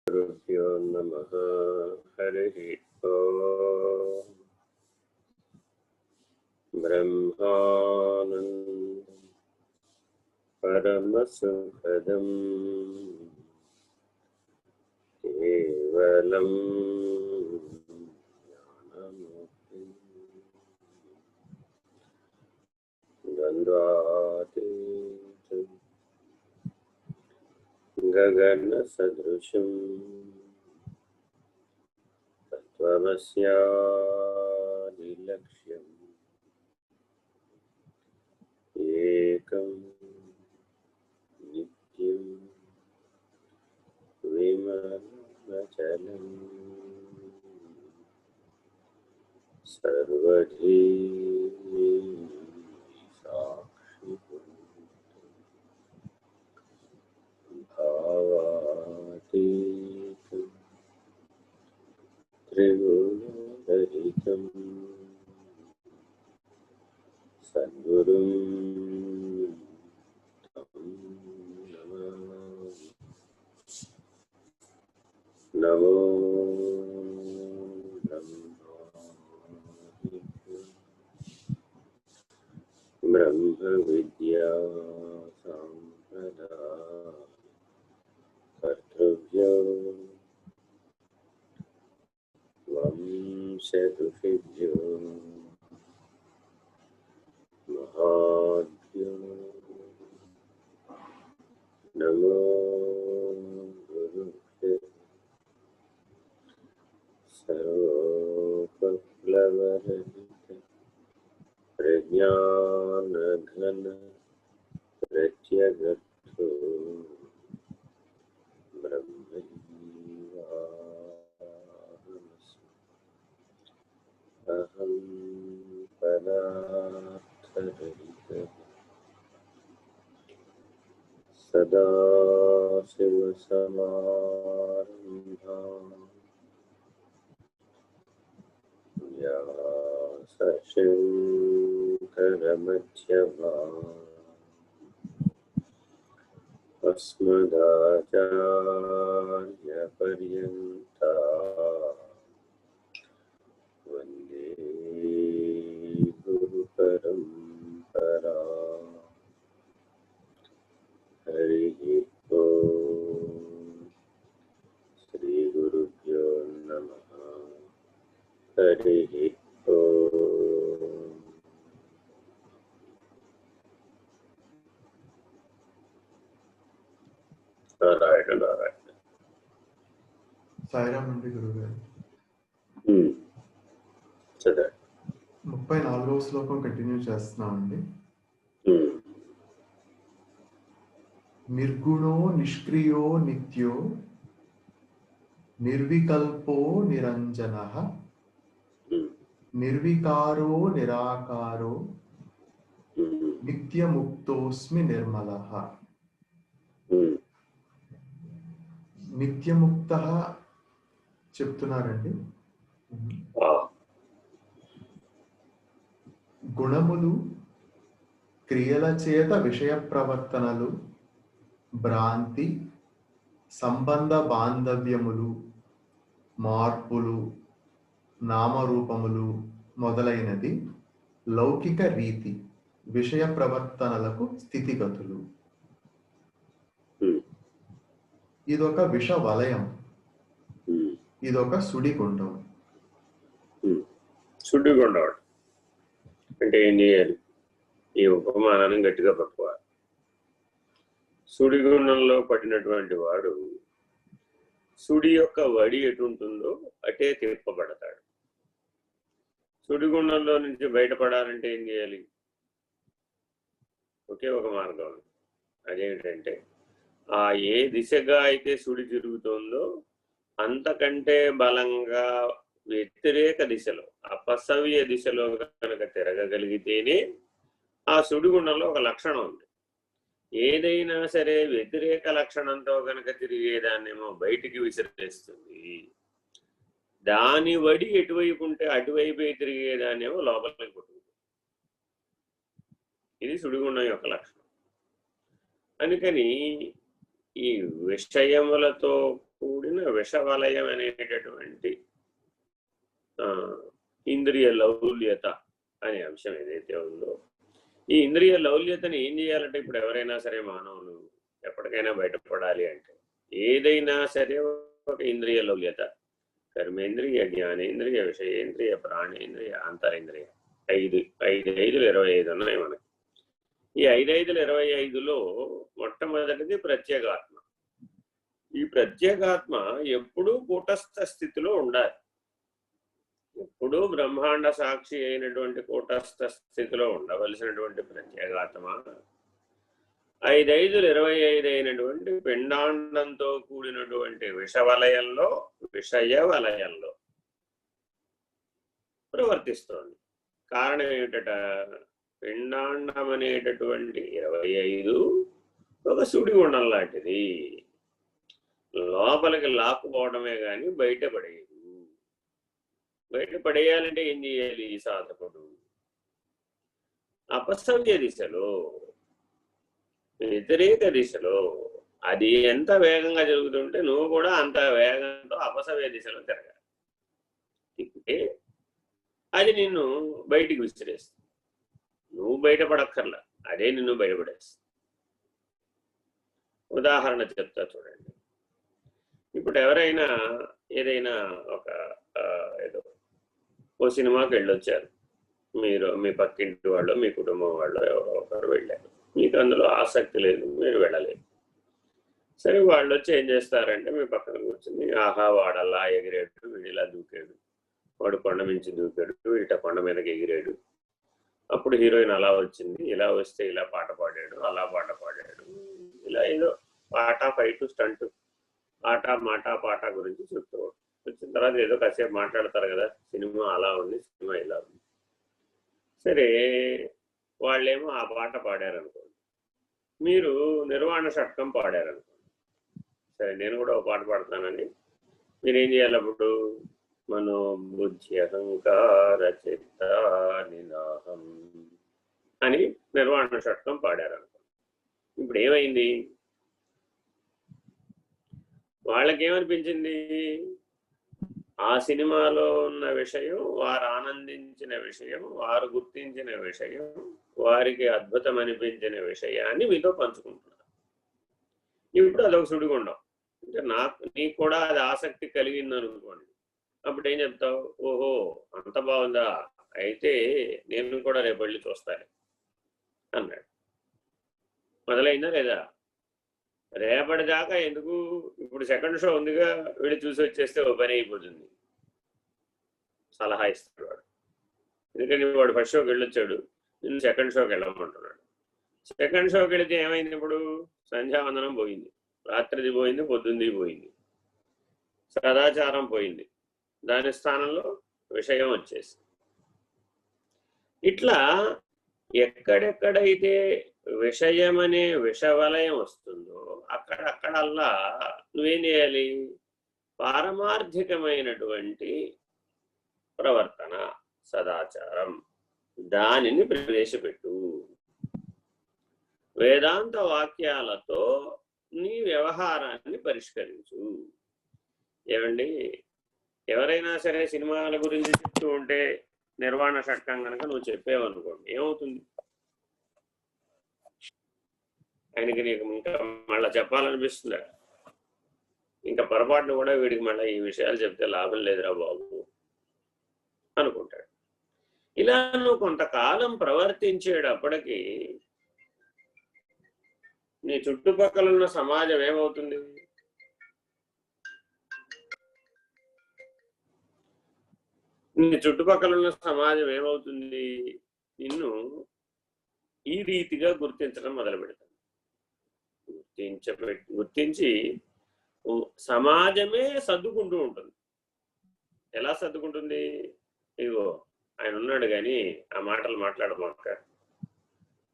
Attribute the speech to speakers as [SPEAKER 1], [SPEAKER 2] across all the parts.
[SPEAKER 1] गुरुभ्यो नमः। हरिः ओम्। ब्रह्मानन्दं परमसुखदं केवलं ज्ञानमुक्तिं द्वन्द्वातीतं गगनसदृशं तत्त्वमस्यादिलक्ष्यम् एकं नित्यं विमलमचलं सर्वधी भावातीतं त्रिगुणरहितं सद्गुरुं तं नमामि। नमो ब्रह्मविद्या सम्प्रदाय कर्तव्यो वंशऋषिभ्यो महाभ्यो नमो गुरुभ्यो सर्वोपप्लवरहित प्रज्ञानघन प्रत्यगर्थो ब्रह्मैवाहमस्मि। अहं पदार्थरहितः सदाशिवसमारम्भाम् व्यासशङ्करमध्यमाम् अस्मदाचार्यपर्यन्ताम् वन्दे गुरुपरम्पराम्। हरिः ओम्। श्रीगुरुभ्यो नमः। हरिः ओम्। నారాయణ నారాయణ.
[SPEAKER 2] సాయిరామ్ అండి గురుగారు.
[SPEAKER 1] చదవండి.
[SPEAKER 2] 34వ శ్లోకం కంటిన్యూ చేస్తున్నామండి. నిర్గుణో నిష్క్రియో నిత్యో నిర్వికల్పో నిరంజనః నిర్వికారో నిరాకారో నిత్యముక్తోస్మి నిర్మలః. నిత్యముక్తః చెప్తున్నారండి. గుణములు, క్రియల చేత విషయ ప్రవర్తనలు, భ్రాంతి, సంబంధ బాంధవ్యములు, మార్పులు, నామరూపములు మొదలైనది లౌకిక రీతి విషయ ప్రవర్తనలకు స్థితిగతులు. ఇదొక విష వలయం, ఇదొక సుడిగుండం.
[SPEAKER 1] సుడిగుండం అంటే ఏం చేయాలి? ఈ ఉపమానాన్ని గట్టిగా పట్టుకోవాలి. సుడిగుండంలో పడినటువంటి వాడు సుడి యొక్క వడి ఎటుంటుందో అటే తిప్పబడతాడు. సుడిగుండంలో నుంచి బయటపడాలంటే ఏం చేయాలి? ఒకే ఒక మార్గం. అదేమిటంటే ఆ ఏ దిశగా అయితే సుడి తిరుగుతుందో అంతకంటే బలంగా వ్యతిరేక దిశలో, అపసవ్య దిశలో కనుక తిరగగలిగితేనే ఆ సుడిగుండంలో ఒక లక్షణం ఉంది. ఏదైనా సరే వ్యతిరేక లక్షణంతో కనుక తిరిగేదాన్నేమో బయటికి విసిరేస్తుంది. దాని వడి ఎటువైపు ఉంటే అటువైపే తిరిగేదాన్నేమో లోపలికి కొట్టుకుంటుంది. ఇది సుడిగుండం యొక్క లక్షణం. అందుకని ఈ విషయములతో కూడిన విషవలయం అనేటటువంటి ఇంద్రియ లౌల్యత అనే అంశం ఏదైతే ఉందో, ఈ ఇంద్రియ లౌల్యతని ఏం చేయాలంటే, ఇప్పుడు ఎవరైనా సరే మానవులు ఎప్పటికైనా బయటపడాలి అంటే ఏదైనా సరే ఒక ఇంద్రియ లౌల్యత, కర్మేంద్రియ, జ్ఞానేంద్రియ, విషయేంద్రియ, ప్రాణేంద్రియ, అంతరేంద్రియ, 5 25 ఉన్నాయి మనకి. ఈ 5 25లో మొట్టమొదటిది ప్రత్యేగాత్మ. ఈ ప్రత్యేగాత్మ ఎప్పుడూ కూటస్థ స్థితిలో ఉండాలి. ఎప్పుడూ బ్రహ్మాండ సాక్షి అయినటువంటి కూటస్థ స్థితిలో ఉండవలసినటువంటి ప్రత్యేగాత్మ 5 25 అయినటువంటి పిండాండంతో కూడినటువంటి విషయ వలయంలో ప్రవర్తిస్తోంది. కారణం ఏమిటట? పిండాండం అనేటటువంటి 25 ఒక సుడి గుండం లాంటిది. లోపలికి లాక్కుపోవడమే కానీ బయటపడేది. బయటపడేయాలంటే ఏం చేయాలి ఈ సాధకుడు? అపసవ్య దిశలో, వ్యతిరేక దిశలో, అది ఎంత వేగంగా జరుగుతుంటే నువ్వు కూడా అంత వేగంతో అపసవ్య దిశలో తిరగాలి. తిప్పితే అది నిన్ను బయటికి విసిరేస్తుంది. నువ్వు బయటపడక్కర్లా, అదే నిన్ను బయటపడేస్తుంది. ఉదాహరణ చెప్తా చూడండి. ఇప్పుడు ఎవరైనా ఏదైనా ఏదో ఓ సినిమాకి వెళ్ళొచ్చారు. మీరు మీ పక్కింటి వాళ్ళు, మీ కుటుంబం వాళ్ళు ఎవరో ఒకరు వెళ్ళారు. మీకు అందులో ఆసక్తి లేదు, మీరు వెళ్ళలేదు. సరే, వాళ్ళు వచ్చి ఏం చేస్తారంటే మీ పక్కన కూర్చుని, ఆహా వాడల్లా ఎగిరాడు, వీడిలా దూకాడు, వాడు కొండ మించి దూకాడు, ఇట కొండ మీదకి ఎగిరాడు, అప్పుడు హీరోయిన్ అలా వచ్చింది, ఇలా వస్తే ఇలా పాట పాడాడు, అలా పాట పాడాడు, ఇలా ఏదో పాట, ఫైట్, స్టంట్, ఆట మాట పాట గురించి చెప్తూ వచ్చిన తర్వాత ఏదో కాసేపు మాట్లాడతారు కదా, సినిమా అలా ఉంది, సినిమా ఇలా ఉంది. సరే, వాళ్ళేమో ఆ పాట పాడారనుకోండి, మీరు నిర్వాణ షట్కం పాడారనుకోండి. సరే, నేను కూడా ఒక పాట పాడతానని మీరేం చేయాలి? అప్పుడు మనోబుద్ధి అహంకార చిత్త నినాహం అని నిర్వాణ షట్కం పాడారనుకోండి. ఇప్పుడు ఏమైంది? వాళ్ళకేమనిపించింది? ఆ సినిమాలో ఉన్న విషయం, వారు ఆనందించిన విషయం, వారు గుర్తించిన విషయం, వారికి అద్భుతం అనిపించిన విషయాన్ని మీతో పంచుకుంటున్నారు. ఇప్పుడు అదొక సుడిగుండం. అంటే నీకు కూడా అది ఆసక్తి కలిగింది అనుకోండి. అప్పుడు ఏం చెప్తావు? ఓహో, అంత బాగుందా, అయితే నేను కూడా రేపు వెళ్ళి చూస్తాను అన్నాడు. మొదలైందా లేదా? రేపటిదాకా ఎందుకు? ఇప్పుడు సెకండ్ షో ఉందిగా, వీళ్ళు చూసి వచ్చేస్తే ఓ పని అయిపోతుంది. సలహా ఇస్తాడు వాడు. ఎందుకంటే వాడు ఫస్ట్ షోకి వెళ్ళొచ్చాడు, నిన్ను సెకండ్ షోకి వెళ్ళమంటున్నాడు. సెకండ్ షోకి వెళితే ఏమైంది? ఇప్పుడు సంధ్యావందనం పోయింది, రాత్రిది పోయింది, పొద్దుంది పోయింది, సదాచారం పోయింది, దాని స్థానంలో విషయం వచ్చేసింది. ఇట్లా ఎక్కడెక్కడైతే విషయమనే విషవలయం వస్తుందో అక్కడక్కడల్లా నువ్వేం చేయాలి? పారమార్థికమైనటువంటి ప్రవర్తన, సదాచారం, దానిని ప్రవేశపెట్టు. వేదాంత వాక్యాలతో నీ వ్యవహారాన్ని పరిష్కరించు. ఏమండి, ఎవరైనా సరే సినిమాల గురించి చెప్తూ ఉంటే నిర్వాణ షట్కం కనుక నువ్వు చెప్పేవనుకోండి, ఏమవుతుంది? ఆయనకి నీకు ఇంకా మళ్ళీ చెప్పాలనిపిస్తుందా? ఇంకా పొరపాటును కూడా వీడికి మళ్ళీ ఈ విషయాలు చెప్తే లాభం లేదురా బాబు అనుకుంటాడు. ఇలా నువ్వు కొంతకాలం ప్రవర్తించేటప్పటికీ నీ చుట్టుపక్కల ఉన్న సమాజం ఏమవుతుంది? నీ చుట్టుపక్కల ఉన్న సమాజం ఏమవుతుంది? నిన్ను ఈ రీతిగా గుర్తించడం మొదలు పెడతాను. గుర్తించి సమాజమే సర్దుకుంటూ ఉంటుంది. ఎలా సర్దుకుంటుంది? ఇదిగో ఆయన ఉన్నాడు కానీ ఆ మాటలు మాట్లాడమాక,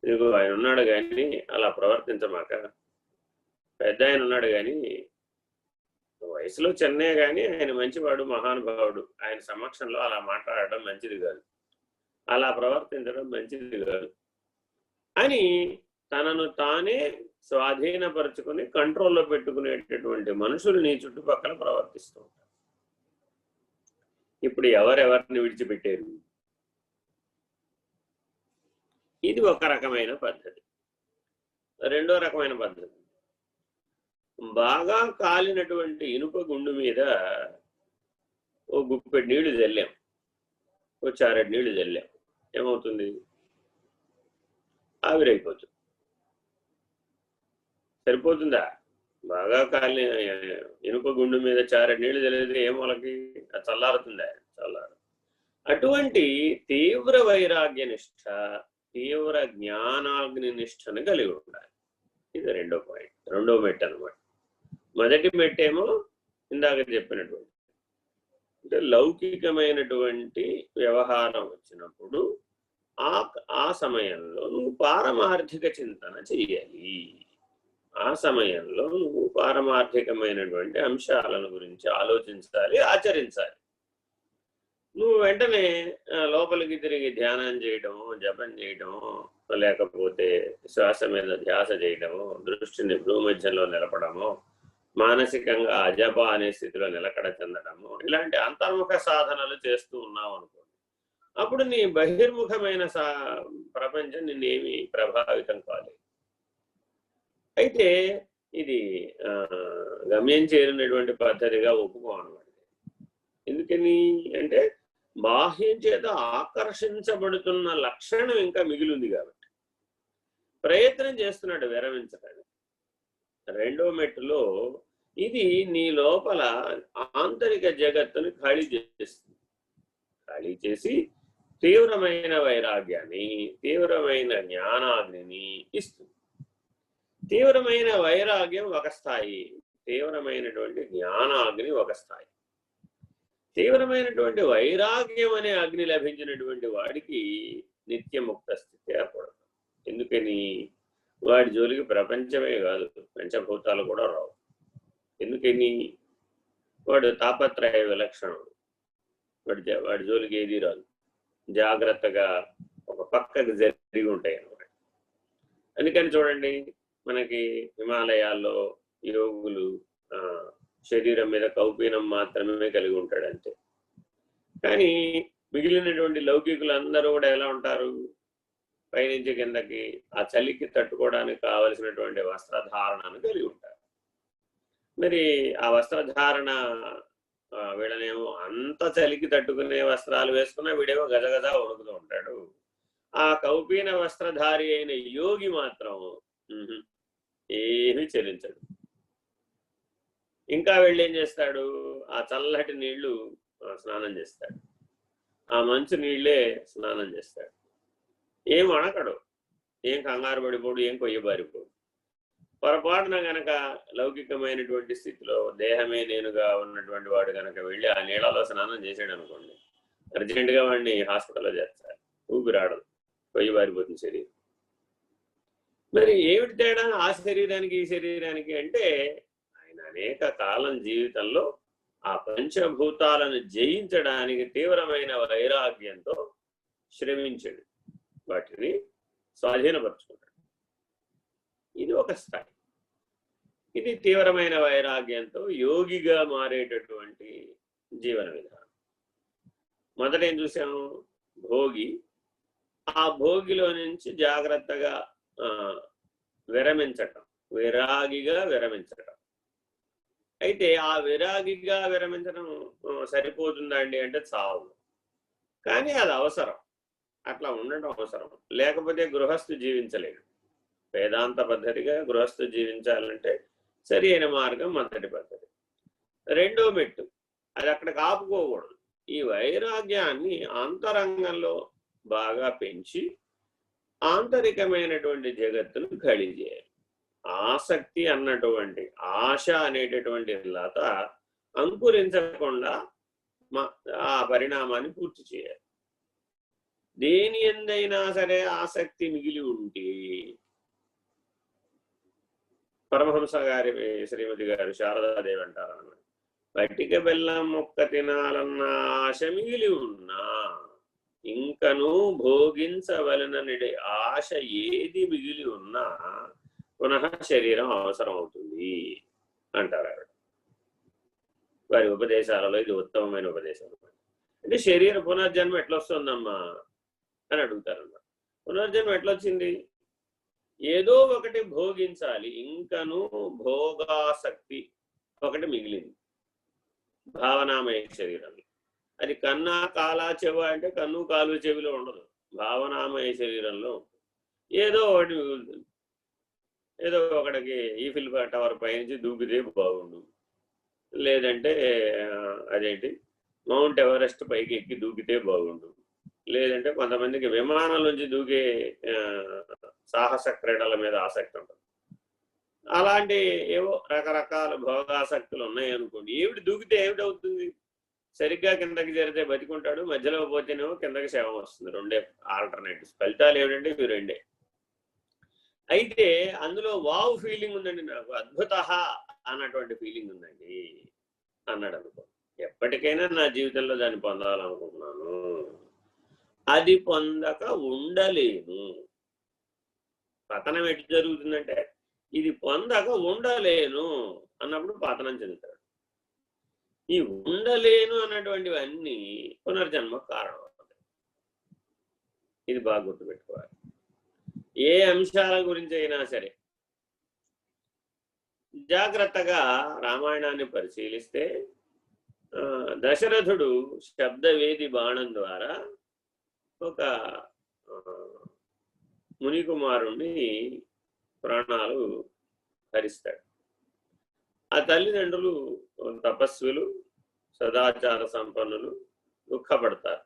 [SPEAKER 1] ఇదిగో ఆయన ఉన్నాడు కానీ అలా ప్రవర్తించమాక, పెద్ద ఆయన ఉన్నాడు కానీ వయసులో చిన్నే కానీ ఆయన మంచివాడు, మహానుభావుడు, ఆయన సమక్షంలో అలా మాట్లాడటం మంచిది కాదు, అలా ప్రవర్తించడం మంచిది కాదు అని తనను తానే స్వాధీనపరుచుకుని కంట్రోల్లో పెట్టుకునేటటువంటి మనుషులు నీ చుట్టుపక్కల ప్రవర్తిస్తూ ఉంటారు. ఇప్పుడు ఎవరెవరిని విడిచిపెట్టారు? ఇది ఒక రకమైన పద్ధతి. రెండో రకమైన పద్ధతి, బాగా కాలినటువంటి ఇనుప గుండు మీద ఓ గుప్పెడు నీళ్లు చల్లాం, ఓ చారెడు నీళ్లు చల్లాం, ఏమవుతుంది? ఆవిరైపోతుంది. సరిపోతుందా? బాగా కాలిన ఇనుప గుండు మీద చారెడు నీళ్లు చల్లితే ఏ మూలకి చల్లారుతుందా? చల్లారు. అటువంటి తీవ్ర వైరాగ్య నిష్ఠ, తీవ్ర జ్ఞానాగ్ని నిష్ఠను కలిగి ఉండాలి. ఇది రెండో పాయింట్, రెండో మెట్టు అనమాట. మొదటి మెట్టేమో ఇందాక చెప్పినటువంటి, అంటే లౌకికమైనటువంటి వ్యవహారం వచ్చినప్పుడు ఆ సమయంలో నువ్వు పారమార్థిక చింతన చెయ్యాలి. ఆ సమయంలో నువ్వు పారమార్థికమైనటువంటి అంశాలను గురించి ఆలోచించాలి, ఆచరించాలి. నువ్వు వెంటనే లోపలికి తిరిగి ధ్యానం చేయడము, జపం చేయడము, లేకపోతే శ్వాస మీద ధ్యాస చేయడము, దృష్టిని భూమధ్యంలో నిలపడము, మానసికంగా అజప అనే స్థితిలో నిలకడ చెందడము, ఇలాంటి అంతర్ముఖ సాధనలు చేస్తూ ఉన్నావు అనుకోండి, అప్పుడు నీ బహిర్ముఖమైన ప్రపంచం నిన్నేమి ప్రభావితం కాలేదు. అయితే ఇది గమ్యం చేరినటువంటి పద్ధతిగా ఒప్పుకోనమాట. ఎందుకని అంటే బాహ్యం చేత ఆకర్షించబడుతున్న లక్షణం ఇంకా మిగిలింది కాబట్టి ప్రయత్నం చేస్తున్నాడు విరమించడానికి. రెండో మెట్టులో ఇది నీ లోపల ఆంతరిక జగత్తుని ఖాళీ చేస్తుంది. ఖాళీ చేసి తీవ్రమైన వైరాగ్యాన్ని, తీవ్రమైన జ్ఞానాగ్నిని ఇస్తుంది. తీవ్రమైన వైరాగ్యం ఒక స్థాయి, తీవ్రమైనటువంటి జ్ఞానాగ్ని ఒక స్థాయి. తీవ్రమైనటువంటి వైరాగ్యం అనే అగ్ని లభించినటువంటి వాడికి నిత్యముక్త స్థితి ఏర్పడదు. ఎందుకని? వాడి జోలికి ప్రపంచమే కాదు, పంచభూతాలు కూడా రావు. ఎందుకని? వాడు తాపత్రయ విలక్షణుడు. వాడి జోలికి ఏది రాదు. జాగ్రత్తగా ఒక పక్కకు జరిగి ఉంటాయి అన్నమాట. అందుకని చూడండి, మనకి హిమాలయాల్లో యోగులు శరీరం మీద కౌపీనం మాత్రమే కలిగి ఉంటాడు అంతే. కానీ మిగిలినటువంటి లౌకికులు అందరూ కూడా ఎలా ఉంటారు? పైనుంచి కిందకి ఆ చలికి తట్టుకోవడానికి కావలసినటువంటి వస్త్రధారణను కలిగి ఉంటారు. మరి ఆ వస్త్రధారణ, వీళ్ళనేమో అంత చలికి తట్టుకునే వస్త్రాలు వేసుకున్నా వీడేమో గజగజ వణుకుతూ ఉంటాడు. ఆ కౌపీన వస్త్రధారి అయిన యోగి మాత్రం ఏమీ చెల్లించడు. ఇంకా వెళ్ళేం చేస్తాడు? ఆ చల్లటి నీళ్లు స్నానం చేస్తాడు, ఆ మంచు నీళ్లే స్నానం చేస్తాడు. ఏం అణకడు, ఏం కంగారు పడిపోడు, ఏం కొయ్యబారిపోడు. పొరపాటున గనక లౌకికమైనటువంటి స్థితిలో దేహమే నేనుగా ఉన్నటువంటి వాడు గనక వెళ్ళి ఆ నీళ్ళలో స్నానం చేసాడు అనుకోండి, అర్జెంటుగా వాడిని హాస్పిటల్లో చేస్తారు. ఊపిరాడదు, కొయ్యబారిపోతుంది శరీరం. మరి ఏమిటి తేడా ఆ శరీరానికి ఈ శరీరానికి అంటే, ఆయన అనేక కాలం జీవితంలో ఆ పంచభూతాలను జయించడానికి తీవ్రమైన వైరాగ్యంతో శ్రమించాడు, వాటిని స్వాధీనపరుచుకున్నాడు. ఇది ఒక స్థాయి. ఇది తీవ్రమైన వైరాగ్యంతో యోగిగా మారేటటువంటి జీవన విధానం. మొదట ఏం చూసాము? భోగి. ఆ భోగిలో నుంచి జాగ్రత్తగా విరమించటం, విరాగిగా విరమించటం. అయితే ఆ విరాగిగా విరమించడం సరిపోతుందా అండి అంటే చావు. కానీ అది అవసరం, అట్లా ఉండటం అవసరం. లేకపోతే గృహస్థు జీవించలేడు. వేదాంత పద్ధతిగా గృహస్థు జీవించాలంటే సరి అయిన మార్గం మొదటి పద్ధతి. రెండో మెట్టు, అది అక్కడికి ఆపుకోకూడదు. ఈ వైరాగ్యాన్ని అంతరంగంలో బాగా పెంచి ఆంతరికమైనటువంటి జగత్తును ఖాళీ చేయాలి. ఆసక్తి అన్నటువంటి, ఆశ అనేటటువంటి లత అంకురించకుండా ఆ పరిణామాన్ని పూర్తి చేయాలి. దేని ఎందైనా సరే ఆసక్తి మిగిలి ఉంటే, పరమహంస గారి శ్రీమతి గారు శారదాదేవి అంటారన్నమాట, పట్టిక బెల్లం మొక్క తినాలన్న ఆశ మిగిలి ఉన్నా ఇంకను భోగించవలనని ఆశ ఏది మిగిలి ఉన్నా పునః శరీరం అవసరం అవుతుంది అంటారు ఆవిడ. వారి ఉపదేశాలలో ఇది ఉత్తమమైన ఉపదేశం. అంటే శరీర పునర్జన్మ ఎట్లా వస్తుందమ్మా అని అడుగుతారన్నమాట. పునర్జన్మ ఎట్లొచ్చింది? ఏదో ఒకటి భోగించాలి, ఇంకను భోగాసక్తి ఒకటి మిగిలింది భావనామయ శరీరంలో. అది కన్నా కాలా చెవ అంటే కన్ను కాలు చెవిలో ఉండదు, భావనామయ శరీరంలో ఏదో ఒకటి మిగులుతుంది. ఏదో ఒకటికి ఈఫిల్ టవర్ పైనుంచి దూకితే బాగుండు, లేదంటే అదేంటి మౌంట్ ఎవరెస్ట్ పైకి ఎక్కి దూకితే బాగుండు, లేదంటే కొంతమందికి విమానాల నుంచి దూకే సాహస క్రీడల మీద ఆసక్తి ఉంటుంది. అలాంటి ఏవో రకరకాల భోగాసక్తులు ఉన్నాయనుకోండి. ఏమిటి దూకితే ఏమిటవుతుంది? సరిగ్గా కిందకి జరిగితే బతికుంటాడు, మధ్యలో పోతేనేమో కిందకి శవం వస్తుంది. రెండే ఆల్టర్నేటివ్స్. ఫలితాలు ఏమిటంటే ఇవి రెండే. అయితే అందులో వావ్ ఫీలింగ్ ఉందండి, నాకు అద్భుత అన్నటువంటి ఫీలింగ్ ఉందండి అన్నాడు అనుకో. ఎప్పటికైనా నా జీవితంలో దాన్ని పొందాలనుకుంటున్నాను, అది పొందక ఉండలేను. పతనం ఎటు జరుగుతుందంటే ఇది పొందక ఉండలేను అన్నప్పుడు పతనం చెందుతాడు. ఈ ఉండలేను అన్నటువంటివన్నీ పునర్జన్మ కారణం అవుతాయి. ఇది బాగా గుర్తుపెట్టుకోవాలి. ఏ అంశాల గురించి అయినా సరే జాగ్రత్తగా రామాయణాన్ని పరిశీలిస్తే దశరథుడు శబ్దవేది బాణం ద్వారా ఒక మునికుమారుణ్ణి ప్రాణాలు హరిస్తాడు. ఆ తల్లిదండ్రులు తపస్సులు, సదాచార సంపన్నులు, దుఃఖపడతారు.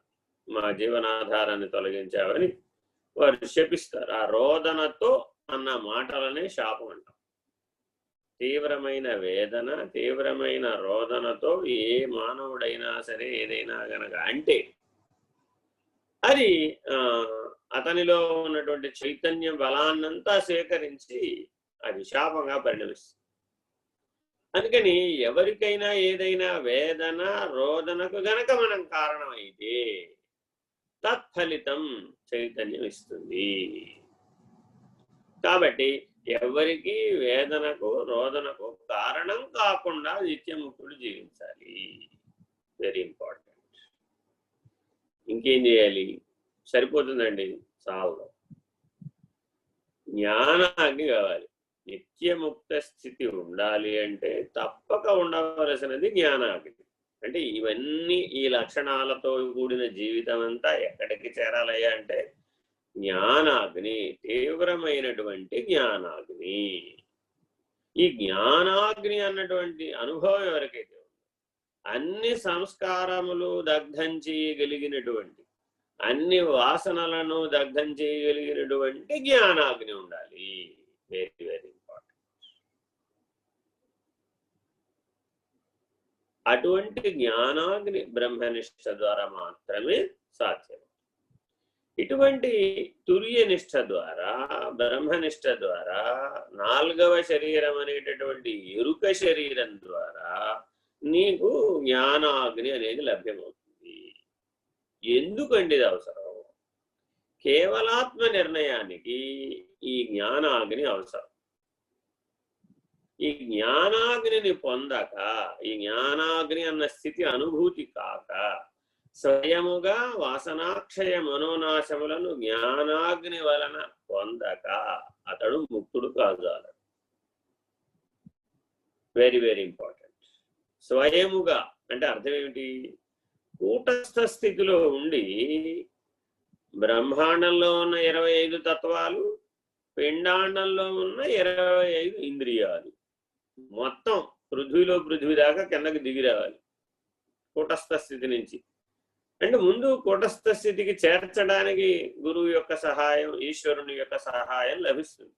[SPEAKER 1] మా జీవనాధారాన్ని తొలగించావని వారు శపిస్తారు. ఆ రోదనతో అన్న మాటలనే శాపం అంటాం. తీవ్రమైన వేదన, తీవ్రమైన రోదనతో ఏ మానవుడైనా సరే ఏదైనా గనక అంటే అది అతనిలో ఉన్నటువంటి చైతన్య బలాన్నంతా సేకరించి అది శాపంగా పరిణమిస్తుంది. అందుకని ఎవరికైనా ఏదైనా వేదన, రోదనకు గనక మనం కారణమైతే తత్ఫలితం చైతన్యం ఇస్తుంది. కాబట్టి ఎవరికి వేదనకు, రోదనకు కారణం కాకుండా నిత్యముక్తుడు జీవించాలి. Very important. ఇంకేం చేయాలి? సరిపోతుందండి, చాలు. జ్ఞానాగ్ని కావాలి. నిత్యముక్త స్థితి ఉండాలి అంటే తప్పక ఉండవలసినది జ్ఞానాగ్ని. అంటే ఇవన్నీ ఈ లక్షణాలతో కూడిన జీవితం అంతా ఎక్కడికి చేరాలయ్యా అంటే జ్ఞానాగ్ని, తీవ్రమైనటువంటి జ్ఞానాగ్ని. ఈ జ్ఞానాగ్ని అన్నటువంటి అనుభవం ఎవరికైతే ఉందో, అన్ని సంస్కారములు దగ్ధం చేయగలిగినటువంటి, అన్ని వాసనలను దగ్ధం చేయగలిగినటువంటి జ్ఞానాగ్ని ఉండాలి. Very very important. అటువంటి జ్ఞానాగ్ని బ్రహ్మనిష్ట ద్వారా మాత్రమే సాధ్యం. ఇటువంటి తుర్యనిష్ట ద్వారా, బ్రహ్మనిష్ట ద్వారా, నాలుగవ శరీరం అనేటటువంటి ఎరుక శరీరం ద్వారా నీకు జ్ఞానాగ్ని అనేది లభ్యమవుతుంది. ఎందుకండి ఇది అవసరం? కేవలాత్మ నిర్ణయానికి ఈ జ్ఞానాగ్ని అవసరం. ఈ జ్ఞానాగ్నిని పొందక, ఈ జ్ఞానాగ్ని అన్న స్థితి అనుభూతి కాక స్వయముగా వాసనాక్షయ మనోనాశములను జ్ఞానాగ్ని వలన పొందక అతడు ముక్తుడు కాగలడు. Very very important. స్వయముగా అంటే అర్థం ఏమిటి? కూటస్థ స్థితిలో ఉండి బ్రహ్మాండంలో ఉన్న 25 తత్వాలు, పిండాండంలో ఉన్న 25 ఇంద్రియాలు మొత్తం పృథ్వీ దాకా కిందకి దిగి రావాలి కూటస్థ స్థితి నుంచి. అంటే ముందు కూటస్థ స్థితికి చేర్చడానికి గురువు యొక్క సహాయం, ఈశ్వరుని యొక్క సహాయం లభిస్తుంది.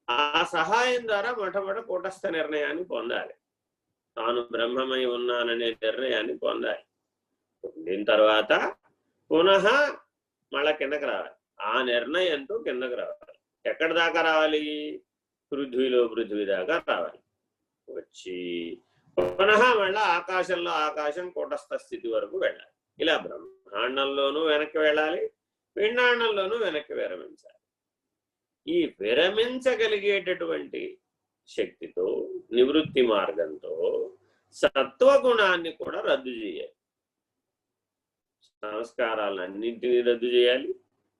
[SPEAKER 1] ఆ సహాయం ద్వారా మొట్టమొదట కూటస్థ నిర్ణయాన్ని పొందాలి. తాను బ్రహ్మమై ఉన్నాననే నిర్ణయాన్ని పొందాలి. పొందిన తర్వాత పునః మళ్ళా కిందకి రావాలి. ఆ నిర్ణయంతో కిందకి రావాలి. ఎక్కడి దాకా రావాలి? పృథ్వీ దాకా రావాలి. వచ్చి పునః మళ్ళా ఆకాశంలో ఆకాశం కూటస్థ స్థితి వరకు వెళ్ళాలి. ఇలా బ్రహ్మాండంలోనూ వెనక్కి వెళ్ళాలి, పిండాండంలోనూ వెనక్కి విరమించాలి. ఈ విరమించగలిగేటటువంటి శక్తితో, నివృత్తి మార్గంతో సత్వగుణాన్ని కూడా రద్దు చేయాలి. సంస్కారాలన్నింటినీ రద్దు చేయాలి,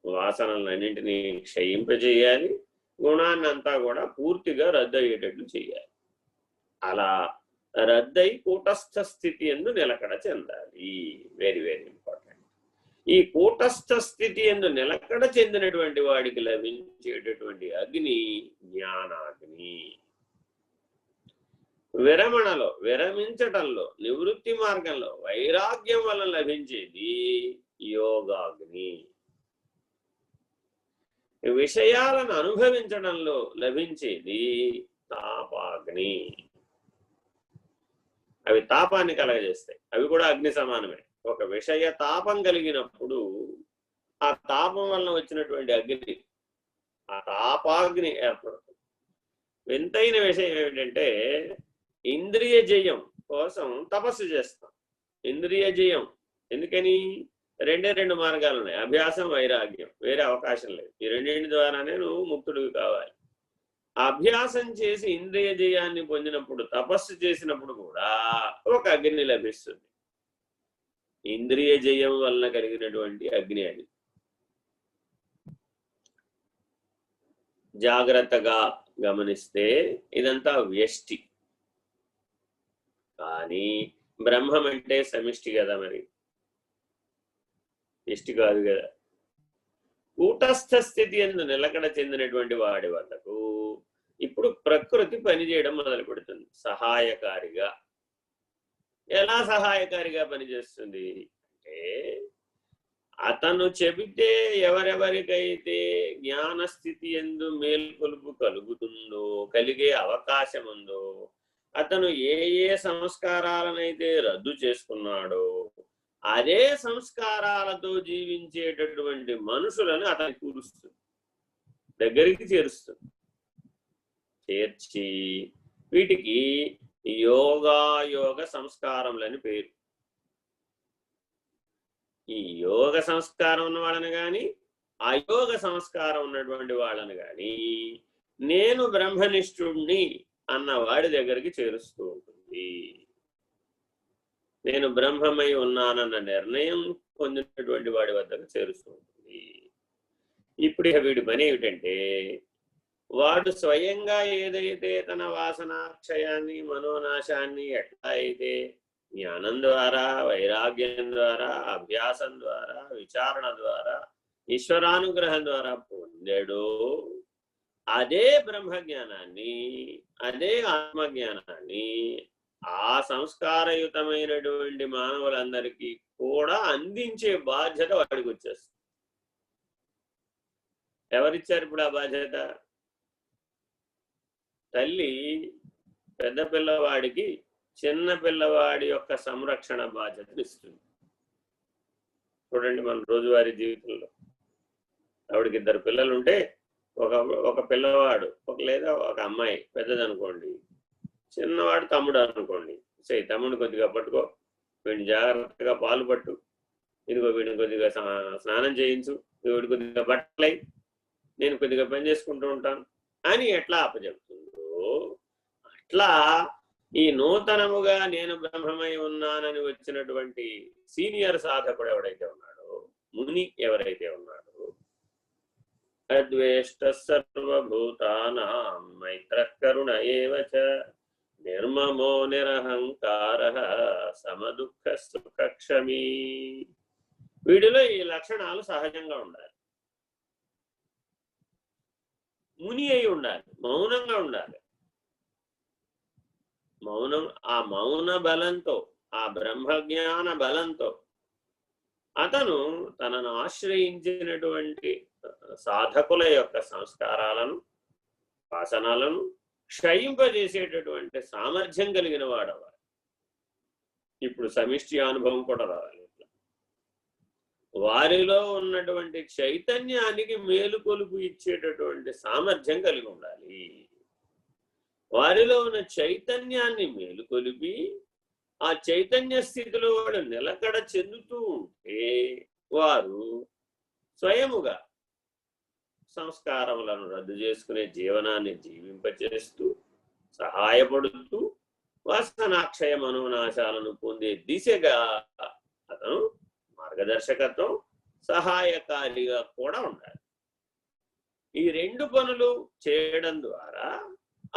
[SPEAKER 1] వాసనలన్నింటినీ క్షయింపజేయాలి, గుణాన్నంతా కూడా పూర్తిగా రద్దు అయ్యేటట్లు చేయాలి. అలా రద్దై కూటస్థ స్థితి ఎందు నిలకడ చెందాలి. Very very important. ఈ కూటస్థ స్థితి ఎందు నిలకడ చెందినటువంటి వాడికి లభించేటటువంటి అగ్ని జ్ఞానాగ్ని. విరమణలో, విరమించటంలో, నివృత్తి మార్గంలో వైరాగ్యం వల్ల లభించేది యోగాగ్ని. విషయాలను అనుభవించడంలో లభించేది తాపాగ్ని. అవి తాపాన్ని కలగజేస్తాయి, అవి కూడా అగ్ని సమానమే. ఒక విషయ తాపం కలిగినప్పుడు ఆ తాపం వలన వచ్చినటువంటి అగ్ని, ఆ తాపాగ్ని ఏర్పడుతుంది. వింతైన విషయం ఏమిటంటే, ఇంద్రియ జయం కోసం తపస్సు చేస్తాం. ఇంద్రియ జయం ఎందుకని? రెండు మార్గాలు ఉన్నాయి, అభ్యాసం, వైరాగ్యం. వేరే అవకాశం లేదు. ఈ రెండింటి ద్వారానే నువ్వు ముక్తుడివి కావాలి. అభ్యాసం చేసి ఇంద్రియ జయాన్ని పొందినప్పుడు, తపస్సు చేసినప్పుడు కూడా ఒక అగ్ని లభిస్తుంది. ఇంద్రియ జయం వలన కలిగినటువంటి అగ్ని అది. జాగ్రత్తగా గమనిస్తే ఇదంతా వ్యష్టి. కానీ బ్రహ్మం అంటే సమిష్టి కదా, మరి వ్యష్టి కాదు కదా. కూటస్థ స్థితి ఎందు నిలకడ చెందినటువంటి వాడి వద్దకు ఇప్పుడు ప్రకృతి పనిచేయడం మొదలు పెడుతుంది సహాయకారిగా. ఎలా సహాయకారిగా పనిచేస్తుంది అంటే, అతను చెబితే ఎవరెవరికైతే జ్ఞానస్థితి ఎందు మేల్కొలుపు కలుగుతుందో, కలిగే అవకాశం ఉందో, అతను ఏ ఏ సంస్కారాలనైతే రద్దు చేసుకున్నాడో అదే సంస్కారాలతో జీవించేటటువంటి మనుషులను అతను కూరుస్తుంది, దగ్గరికి చేరుస్తుంది. చేర్చి వీటికి యోగాయోగ సంస్కారములని పేరు. ఈ యోగ సంస్కారం ఉన్న వాళ్ళని కానీ, అయోగ సంస్కారం ఉన్నటువంటి వాళ్ళని కానీ నేను బ్రహ్మనిష్ఠుణ్ణి అన్న వాడి దగ్గరికి చేరుస్తూ ఉంటుంది. నేను బ్రహ్మమై ఉన్నానన్న నిర్ణయం పొందినటువంటి వాడి వద్దకు చేరుస్తూ ఉంటుంది. ఇప్పుడు వీడి పని ఏమిటంటే, వాడు స్వయంగా ఏదైతే తన వాసనాక్షయాన్ని, మనోనాశాన్ని ఎట్లా అయితే జ్ఞానం ద్వారా, వైరాగ్యం ద్వారా, అభ్యాసం ద్వారా, విచారణ ద్వారా, ఈశ్వరానుగ్రహం ద్వారా పొందాడో అదే బ్రహ్మజ్ఞానాన్ని, అదే ఆత్మజ్ఞానాన్ని ఆ సంస్కారయుతమైనటువంటి మానవులందరికీ కూడా అందించే బాధ్యత వాడికి వచ్చేస్తుంది. ఎవరిచ్చారు ఇప్పుడు ఆ బాధ్యత? తల్లి పెద్ద పిల్లవాడికి చిన్న పిల్లవాడి యొక్క సంరక్షణ బాధ్యతను ఇస్తుంది. చూడండి, మన రోజువారీ జీవితంలో ఆవిడకి 2 పిల్లలు ఉంటే ఒక పిల్లవాడు, లేదా ఒక అమ్మాయి పెద్దదనుకోండి, చిన్నవాడు తమ్ముడు అనుకోండి. తమ్ముడిని కొద్దిగా పట్టుకో, వీడిని జాగ్రత్తగా పాలు పట్టు, ఇదిగో వీడిని కొద్దిగా స్నానం చేయించు, వీడి కొద్దిగా బట్టలై, నేను కొద్దిగా పని చేసుకుంటూ ఉంటాను అని ఎట్లా అప్పచెప్తుందో, అట్లా ఈ నూతనముగా నేను బ్రహ్మమై ఉన్నానని వచ్చినటువంటి సీనియర్ సాధకుడు ఎవడైతే ఉన్నాడో, ముని ఎవరైతే ఉన్నాడో, అద్వేష్ట సర్వభూతానాం మైత్రః కరుణ ఏవ చ నిర్మమో నిరహంకారః సమదుఃఖ సుఖక్షమీ. వీడిలో ఈ లక్షణాలు సహజంగా ఉండాలి. ముని అయి ఉండాలి, మౌనంగా ఉండాలి. మౌనం, ఆ మౌన బలంతో, ఆ బ్రహ్మజ్ఞాన బలంతో అతను తనను ఆశ్రయించినటువంటి సాధకుల యొక్క సంస్కారాలను, వాసనలను క్షయింపజేసేటటువంటి సామర్థ్యం కలిగిన వాడవాలి. ఇప్పుడు సమిష్టి అనుభవం కూడా రావాలి. వారిలో ఉన్నటువంటి చైతన్యానికి మేలుకొలుపు ఇచ్చేటటువంటి సామర్థ్యం కలిగి ఉండాలి. వారిలో ఉన్న చైతన్యాన్ని మేలుకొలిపి ఆ చైతన్య స్థితిలో వాడు నిలకడ చెందుతూ ఉంటే వారు స్వయముగా సంస్కారములను రద్దు చేసుకునే జీవనాన్ని జీవింపచేస్తూ సహాయపడుతూ వాసనాక్షయ మనోనాశాలను పొందే దిశగా అతను మార్గదర్శకత్వం సహాయకారిగా కూడా ఉండాలి. ఈ రెండు పనులు చేయడం ద్వారా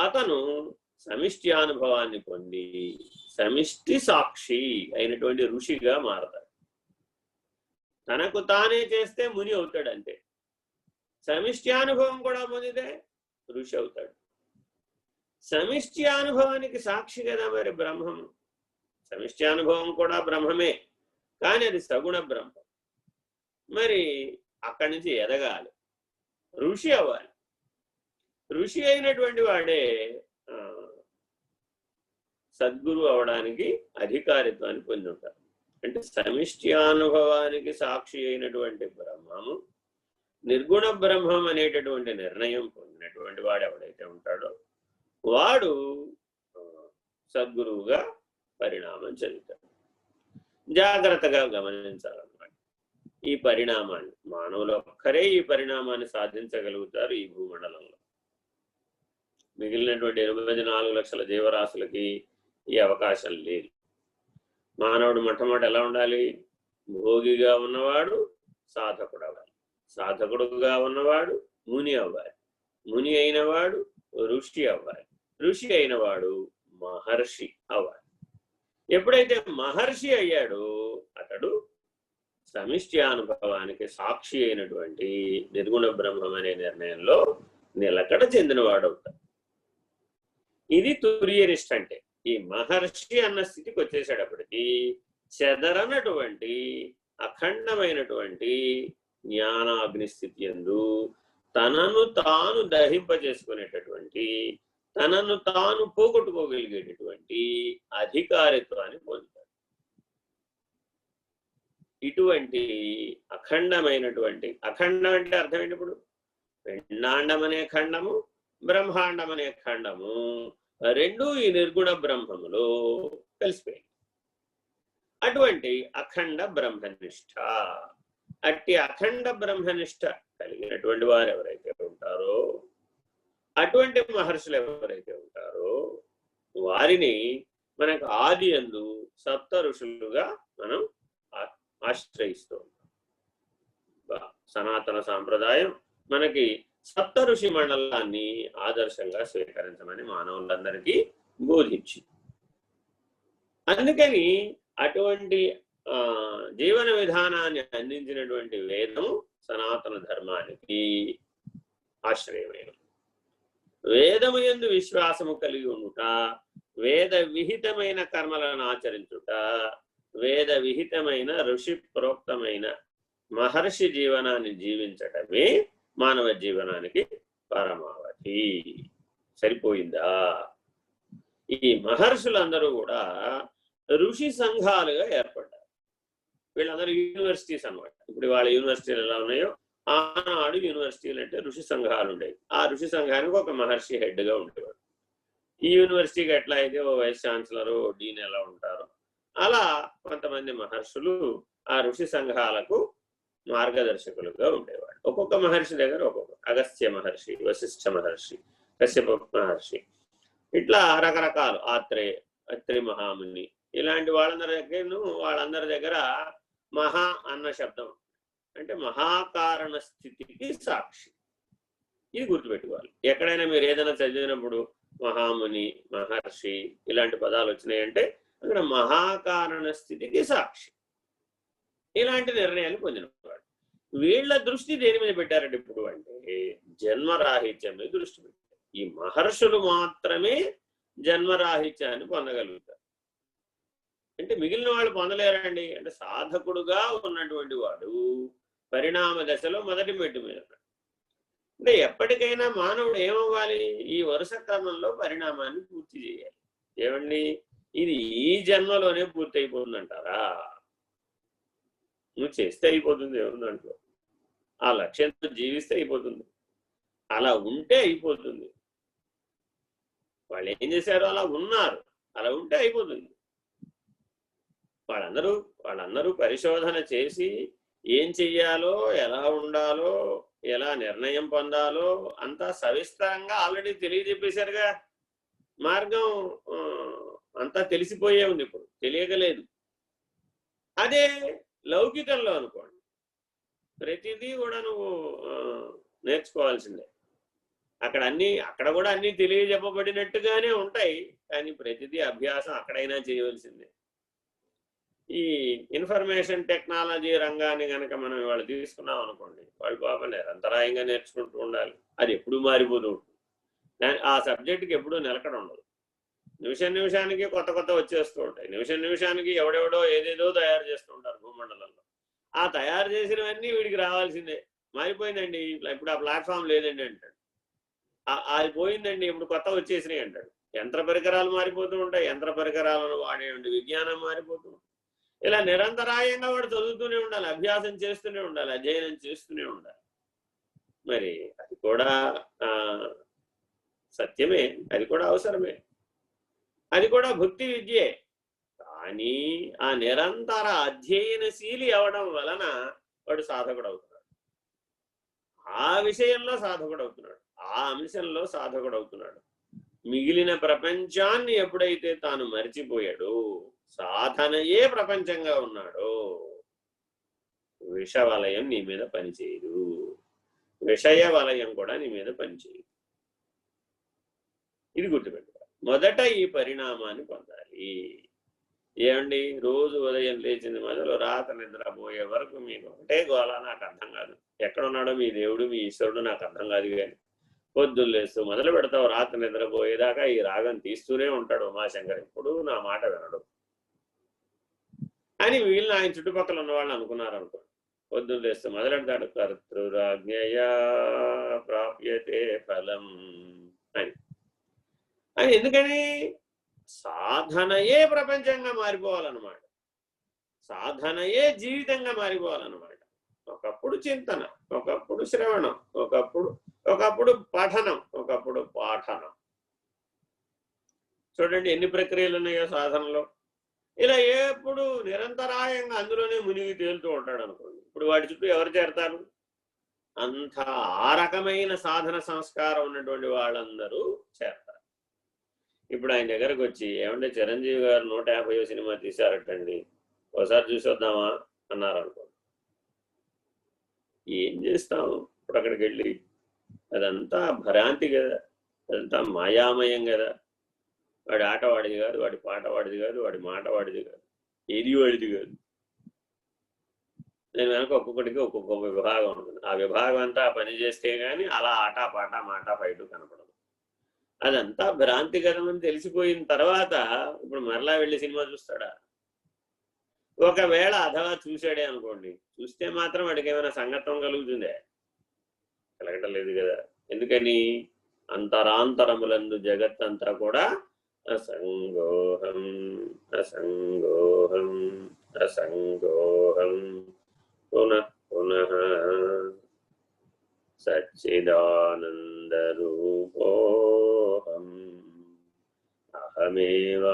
[SPEAKER 1] అతను సమిష్టి అనుభవాన్ని పొంది సమిష్టి సాక్షి అయినటువంటి ఋషిగా మారతాడు. తనకు తానే చేస్తే ముని అవుతాడు అంతే. సమిష్టి అనుభవం కూడా పొందితే ఋషి అవుతాడు. సమిష్టి అనుభవానికి సాక్షి కదా మరి బ్రహ్మం. సమిష్టి అనుభవం కూడా బ్రహ్మమే, కానీ అది సగుణ బ్రహ్మం. మరి అక్కడి నుంచి ఎదగాలి, ఋషి అవ్వాలి. ఋషి అయినటువంటి వాడే సద్గురు అవడానికి అధికారిత్వాన్ని పొంది ఉంటారు. అంటే సమిష్టి అనుభవానికి సాక్షి అయినటువంటి బ్రహ్మము, నిర్గుణ బ్రహ్మం అనేటటువంటి నిర్ణయం పొందినటువంటి వాడు ఎవడైతే ఉంటాడో వాడు సద్గురువుగా పరిణామం చెందుతాడు. జాగ్రత్తగా గమనించాలన్నమాట ఈ పరిణామాన్ని. మానవులు ఒక్కరే ఈ పరిణామాన్ని సాధించగలుగుతారు ఈ భూమండలంలో. మిగిలినటువంటి 84 లక్షల జీవరాశులకి ఈ అవకాశం లేదు. మానవుడు మొట్టమొదటి ఎలా ఉండాలి? భోగిగా ఉన్నవాడు సాధకుడు అవ్వాలి, సాధకుడుగా ఉన్నవాడు ముని అవ్వాలి, ముని అయినవాడు ఋషి అవ్వాలి, ఋషి అయినవాడు మహర్షి అవ్వాలి. ఎప్పుడైతే మహర్షి అయ్యాడో అతడు సమిష్టి అనుభవానికి సాక్షి అయినటువంటి నిర్గుణ బ్రహ్మం అనే నిర్ణయంలో నిలకడ చెందినవాడు అవుతాడు. ఇది తురియనిష్ట అంటే. ఈ మహర్షి అన్న స్థితికి వచ్చేసేటప్పటికి చెదరనటువంటి అఖండమైనటువంటి జ్ఞానాగ్ని స్థితి యందు తనను తాను దహింపజేసుకునేటటువంటి, తనను తాను పోగొట్టుకోగలిగేటటువంటి అధికారిత్వాన్ని పొందుతాడు. ఇటువంటి అఖండమైనటువంటి, అఖండం అంటే అర్థం ఏంటి? ఇప్పుడు పిండాండం అనే ఖండము, బ్రహ్మాండం అనే ఖండము రెండు ఈ నిర్గుణ బ్రహ్మములో కలిసిపోయింది. అటువంటి అఖండ బ్రహ్మనిష్ట, అట్టి అఖండ బ్రహ్మనిష్ట కలిగినటువంటి వారు ఎవరైతే ఉంటారో, అటువంటి మహర్షులు ఎవరైతే ఉంటారో వారిని మనకు ఆది యందు సప్త ఋషులుగా మనం ఆశ్రయిస్తూ ఉంటాం. సనాతన సాంప్రదాయం మనకి సప్త ఋషి మండలాన్ని ఆదర్శంగా స్వీకరించమని మానవులందరికీ బోధించింది. అందుకని అటువంటి జీవన విధానాన్ని అందించినటువంటి వేదము సనాతన ధర్మానికి ఆశ్రయమైనది. వేదము యందు విశ్వాసము కలిగి ఉండుట, వేద విహితమైన కర్మలను ఆచరించుట, వేద విహితమైన ఋషి ప్రోక్తమైన మహర్షి జీవనాన్ని జీవించటమే మానవ జీవనానికి పరమావధి. సరిపోయిందా? ఈ మహర్షులందరూ కూడా ఋషి సంఘాలుగా ఏర్పడ్డారు. వీళ్ళందరూ యూనివర్సిటీస్ అన్నమాట. ఇప్పుడు వాళ్ళ యూనివర్సిటీలు ఎలా ఉన్నాయో ఆనాడు యూనివర్సిటీలు అంటే ఋషి సంఘాలు ఉండేవి. ఆ ఋషి సంఘానికి ఒక మహర్షి హెడ్గా ఉండేవాడు. ఈ యూనివర్సిటీకి ఎట్లా అయితే ఓ వైస్ ఛాన్సలర్, డీన్ ఎలా ఉంటారో అలా కొంతమంది మహర్షులు ఆ ఋషి సంఘాలకు మార్గదర్శకులుగా ఉండేవాడు. ఒక్కొక్క మహర్షి దగ్గర ఒక్కొక్క, అగస్త్య మహర్షి, వశిష్ఠ మహర్షి, కశ్యప మహర్షి, ఇట్లా రకరకాలు, అత్రి మహాముని, ఇలాంటి వాళ్ళందరి దగ్గర మహా అన్న శబ్దం అంటే మహాకారణ స్థితికి సాక్షి. ఇది గుర్తుపెట్టుకోవాలి. ఎక్కడైనా మీరు ఏదైనా చదివినప్పుడు మహాముని, మహర్షి ఇలాంటి పదాలు వచ్చినాయంటే అక్కడ మహాకారణ స్థితికి సాక్షి. ఇలాంటి నిర్ణయాలు పొందినవాడు. వీళ్ళ దృష్టి దేని మీద పెట్టారంటే ఇప్పుడు అంటే జన్మరాహిత్యం మీద దృష్టి పెట్టారు. ఈ మహర్షులు మాత్రమే జన్మరాహిత్యాన్ని పొందగలుగుతారు. అంటే మిగిలిన వాళ్ళు పొందలేరండి. అంటే సాధకుడుగా ఉన్నటువంటి వాడు పరిణామ దశలో మొదటి మెట్టు మీద. అంటే ఎప్పటికైనా మానవుడు ఏమవ్వాలి? ఈ వరుస క్రమంలో పరిణామాన్ని పూర్తి చేయాలి. ఏమండి, ఇది ఈ జన్మలోనే పూర్తి అయిపోతుందంటారా? నువ్వు చేస్తే అయిపోతుంది, ఏముంది దాంట్లో? ఆ లక్ష్యంతో జీవిస్తే అయిపోతుంది, అలా ఉంటే అయిపోతుంది. వాళ్ళు ఏం చేశారు? అలా ఉన్నారు, అలా ఉంటే అయిపోతుంది. వాళ్ళందరూ పరిశోధన చేసి ఏం చెయ్యాలో, ఎలా ఉండాలో, ఎలా నిర్ణయం పొందాలో అంతా సవిస్తరంగా ఆల్రెడీ తెలియజెప్పేశారుగా. మార్గం అంతా తెలిసిపోయే ఉంది, ఇప్పుడు తెలియకలేదు. అదే లౌకికంలో అనుకోండి, ప్రతిదీ కూడా నువ్వు నేర్చుకోవాల్సిందే. అక్కడ కూడా అన్నీ తెలియజెప్పబడినట్టుగానే ఉంటాయి, కానీ ప్రతిదీ అభ్యాసం అక్కడైనా చేయవలసిందే. ఈ ఇన్ఫర్మేషన్ టెక్నాలజీ రంగాన్ని కనుక మనం ఇవాళ తీసుకున్నాం అనుకోండి, వాళ్ళు పాపం నిరంతరాయంగా నేర్చుకుంటూ ఉండాలి. అది ఎప్పుడూ మారిపోతూ ఉంటుంది. ఆ సబ్జెక్టుకి ఎప్పుడూ నిలకడ ఉండదు. నిమిషానికి కొత్త వచ్చేస్తూ ఉంటాయి. నిమిషానికి ఎవడెవడో ఏదేదో తయారు చేస్తూ ఉంటారు భూమండలంలో. ఆ తయారు చేసినవన్నీ వీడికి రావాల్సిందే. మారిపోయిందండి, ఇప్పుడు ఆ ప్లాట్ఫామ్ లేదండి అంటాడు. అది పోయిందండి, ఇప్పుడు కొత్త వచ్చేసినాయి అంటాడు. యంత్ర పరికరాలు మారిపోతూ ఉంటాయి, యంత్ర పరికరాలను వాడేటువంటి విజ్ఞానం మారిపోతూ ఉంటుంది. ఇలా నిరంతరాయంగా వాడు చదువుతూనే ఉండాలి, అభ్యాసం చేస్తూనే ఉండాలి, అధ్యయనం చేస్తూనే ఉండాలి. మరి అది కూడా సత్యమే, అది కూడా అవసరమే, అది కూడా భక్తి విద్యే. కానీ ఆ నిరంతర అధ్యయనశీలి అవడం వలన వాడు సాధకుడు అవుతున్నాడు, ఆ విషయంలో సాధకుడు అవుతున్నాడు, ఆ అంశంలో సాధకుడు అవుతున్నాడు. మిగిలిన ప్రపంచాన్ని ఎప్పుడైతే తాను మరిచిపోయాడో, సాధనయే ప్రపంచంగా ఉన్నాడో, విషవలయం నీ మీద పనిచేయదు, విషయ వలయం కూడా నీ మీద పనిచేయదు. ఇది గుర్తుపెట్టుకోవాలి. మొదట ఈ పరిణామాన్ని పొందాలి. ఏమండి, రోజు ఉదయం లేచింది మొదలు రాత్రి నిద్రపోయే వరకు మీకు ఒకటే గోళ, నాకు అర్థం కాదు. ఎక్కడున్నాడో మీ దేవుడు, మీ ఈశ్వరుడు నాకు అర్థం కాదు. కానీ పొద్దున్న లేస్తూ మొదలు పెడతావు, రాత్రి నిద్రపోయేదాకా ఈ రాగం తీస్తూనే ఉంటాడు ఉమాశంకర్, ఎప్పుడు నా మాట వినడు అని వీళ్ళని ఆయన చుట్టుపక్కల ఉన్న వాళ్ళు అనుకున్నారు అనుకోండి. పొద్దున్న లేస్తూ మొదలెడతాడు, కర్తృరాజ్ఞయా ప్రాప్యతే ఫలం అని. ఎందుకని? సాధనయే ప్రపంచంగా మారిపోవాలన్నమాట, సాధనయే జీవితంగా మారిపోవాలన్నమాట. ఒకప్పుడు చింతన, ఒకప్పుడు శ్రవణం, ఒకప్పుడు పఠనం, ఒకప్పుడు పాఠనం. చూడండి ఎన్ని ప్రక్రియలు ఉన్నాయో సాధనలో. ఇలా ఎప్పుడు నిరంతరాయంగా అందులోనే మునిగి తేలుతూ ఉంటాడు అనుకోండి. ఇప్పుడు వాడి చుట్టూ ఎవరు చేరతారు? అంత ఆ రకమైన సాధన సంస్కారం ఉన్నటువంటి వాళ్ళందరూ చేరతారు. ఇప్పుడు ఆయన దగ్గరకు వచ్చి, ఏమంటే చిరంజీవి గారు 150వ సినిమా తీశారటండి, ఒకసారి చూసి వద్దామా అన్నారు అనుకోండి. ఏం చేస్తాం ఇప్పుడు అక్కడికి వెళ్ళి? అదంతా భ్రాంతి కదా, అదంతా మాయామయం కదా. వాడి ఆట వాడిది కాదు, వాడి పాట వాడిది కాదు, వాడి మాట వాడిది కాదు, ఏది వాడిది కాదు. నేను వెనక ఒక్కొక్కటికి ఒక్కొక్క విభాగం ఉంటుంది. ఆ విభాగం అంతా పని చేస్తే కానీ అలా ఆట పాట మాట ఫైటు కనపడదు. అదంతా భ్రాంతికరమని తెలిసిపోయిన తర్వాత ఇప్పుడు మరలా వెళ్ళి సినిమా చూస్తాడా? ఒకవేళ అథవా చూశాడే అనుకోండి, చూస్తే మాత్రం వాడికి ఏమైనా సంగతం కలుగుతుందే? కలగటలేదు కదా. ఎందుకని? అంతరాంతరములందు జగత్తంతా కూడా అసంగోహం అసంగోహం అసంగోహం పునః పునః సచ్చిదానందరూపోహం అహమేవాహమవ్యయః.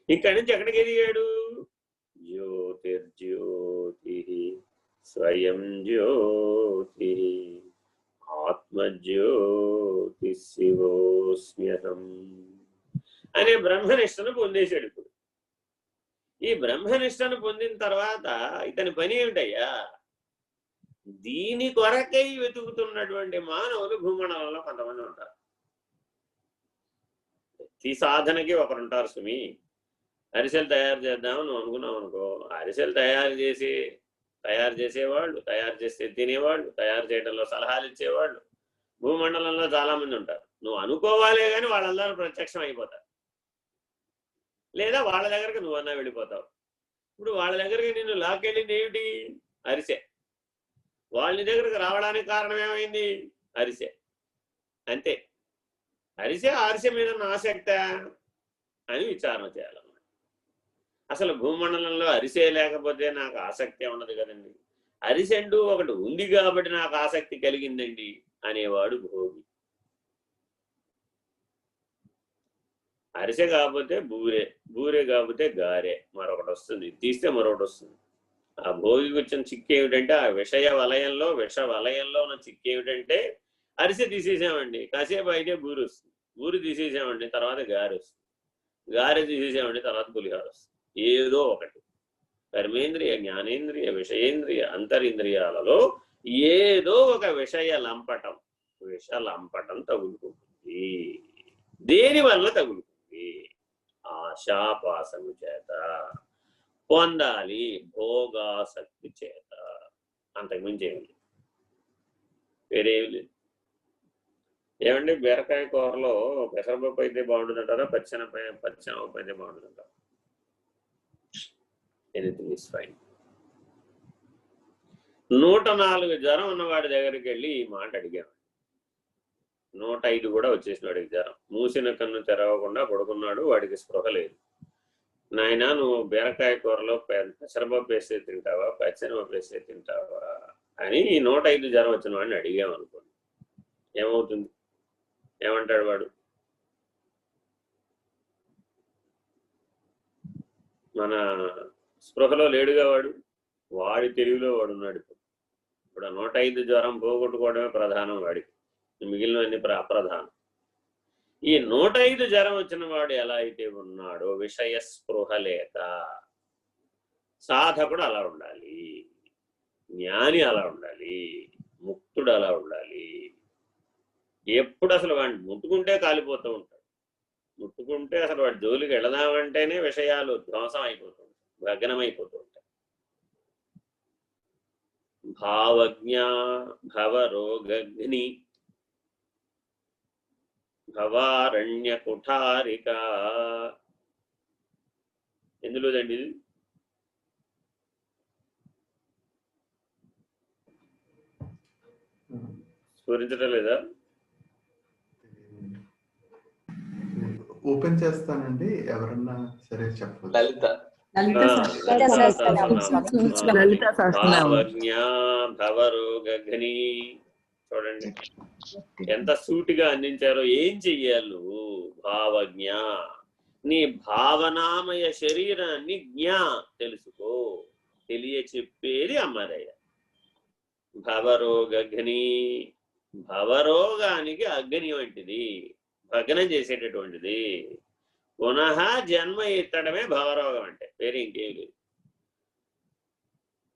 [SPEAKER 1] ఇక్కడి నుంచి ఎక్కడికి ఎదిగాడు? జ్యోతిర్జ్యోతి స్వయం జ్యోతి ఆత్మజ్యోతి శివోస్మ్యహం అనే బ్రహ్మనిష్టను పొందేశాడు. ఇప్పుడు ఈ బ్రహ్మనిష్టను పొందిన తర్వాత ఇతని పని ఏమిటయ్యా? దీని కొరకై వెతుకుతున్నటువంటి మానవులు భూమండలంలో కొంతమంది ఉంటారు. ప్రతి సాధనకి ఒకరుంటారు సుమి. అరిసెలు తయారు చేద్దాం నువ్వు అనుకున్నావు అనుకో, అరిసెలు తయారు చేసేవాళ్ళు, తయారు చేస్తే తినేవాళ్ళు, తయారు చేయడంలో సలహాలు ఇచ్చేవాళ్ళు భూమండలంలో చాలా మంది ఉంటారు. నువ్వు అనుకోవాలే కానీ వాళ్ళందరూ ప్రత్యక్షం అయిపోతారు, లేదా వాళ్ళ దగ్గరికి నువ్వన్నా వెళ్ళిపోతావు. ఇప్పుడు వాళ్ళ దగ్గరికి నిన్ను లాక్కెళ్ళింది ఏమిటి? అరిసె. వాళ్ళ దగ్గరికి రావడానికి కారణం ఏమైంది? అరిసె. అంతే. అరిసె మీద ఆసక్త అని విచారణ చేయాలన్నమాట. అసలు భూమండలంలో అరిసె లేకపోతే నాకు ఆసక్తి ఉండదు కదండి, అరిసెండు ఒకటి ఉంది కాబట్టి నాకు ఆసక్తి కలిగిందండి అనేవాడు భోగి. అరిసె కాకపోతే బూరె, బూరె కాకపోతే గారె, మరొకటి వస్తుంది, తీస్తే మరొకటి వస్తుంది. ఆ భోగికి వచ్చిన చిక్కు ఏమిటంటే, ఆ విష వలయంలో ఉన్న చిక్కు ఏమిటంటే, అరిసె తీసేసామండి, కాసేపు అయితే బూరి వస్తుంది, బూరి తీసేసామండి, తర్వాత గారె వస్తుంది, గారె తీసేసామండి, తర్వాత పులిహార వస్తుంది. ఏదో ఒకటి కర్మేంద్రియ, జ్ఞానేంద్రియ, విషయేంద్రియ, అంతరింద్రియాలలో ఏదో ఒక విష లంపటం తగులుకుంటుంది. దేని వల్ల తగులుతుంది? ఆశాపాసము చేత, పొందాలి భోగాసక్తి చేత. అంతకుమించి ఏమి వేరేమి లేదు. ఏమండి, బీరకాయ కూరలో పెసరపప్పు అయితే బాగుంటుందంటారా, పచ్చెనపప్పు అయితే బాగుంటుందంటారా? Anything is fine. 104 జ్వరం ఉన్నవాడి దగ్గరికి వెళ్ళి ఈ మాట అడిగామండి. 105 కూడా వచ్చేసిన వాడికి జ్వరం, మూసిన కన్ను తెరవకుండా పడుకున్నాడు, వాడికి స్పృహ లేదు. నాయన, నువ్వు బీరకాయ కూరలో పెసరపప్పు వేస్తే తింటావా, పచ్చెనపప్పు వేస్తే తింటావా అని ఈ 105 జ్వరం వచ్చిన వాడిని అడిగామనుకోండి, ఏమవుతుంది? ఏమంటాడు వాడు? మన స్పృహలో లేడుగా వాడు, వాడి తెలివిలో వాడు ఉన్నాడు. ఇప్పుడు 105 జ్వరం పోగొట్టుకోవడమే ప్రధానం వాడికి, మిగిలినవన్నీ అప్రధానం. ఈ 105 జ్వరం వచ్చిన వాడు ఎలా అయితే ఉన్నాడో, విషయ స్పృహ లేక, సాధకుడు అలా ఉండాలి, జ్ఞాని అలా ఉండాలి, ముక్తుడు అలా ఉండాలి. ఎప్పుడు అసలు వాడిని ముట్టుకుంటే కాలిపోతూ ఉంటాడు, ముట్టుకుంటే అసలు వాడి జోలికి వెళదామంటేనే విషయాలు ధ్వంసం అయిపోతూ ఉంటాయి, భగ్నమైపోతూ ఉంటాయి. భావజ్ఞ భవరోగగ్ని భవారణ్య కుఠారిక. ఎందులోదండి ఇది? స్ఫురించడం లేదా?
[SPEAKER 2] ఓపెన్ చేస్తానండి, ఎవరన్నా సరే చెప్పండి.
[SPEAKER 1] భావజ్ఞ భవరోగగ్ని. చూడండి ఎంత సూటిగా అందించారో. ఏం చెయ్యాలి నువ్వు? భావజ్ఞ, నీ భావనామయ శరీరాన్ని తెలుసుకో, తెలియచెప్పేది అమ్మదయ్య. భవరోగగ్ని, భవరోగానికి అగ్ని వంటిది, భగ్నం చేసేటటువంటిది. పునః జన్మ ఎత్తడమే భవరోగం అంటే, వేరే ఇంకేం లేదు.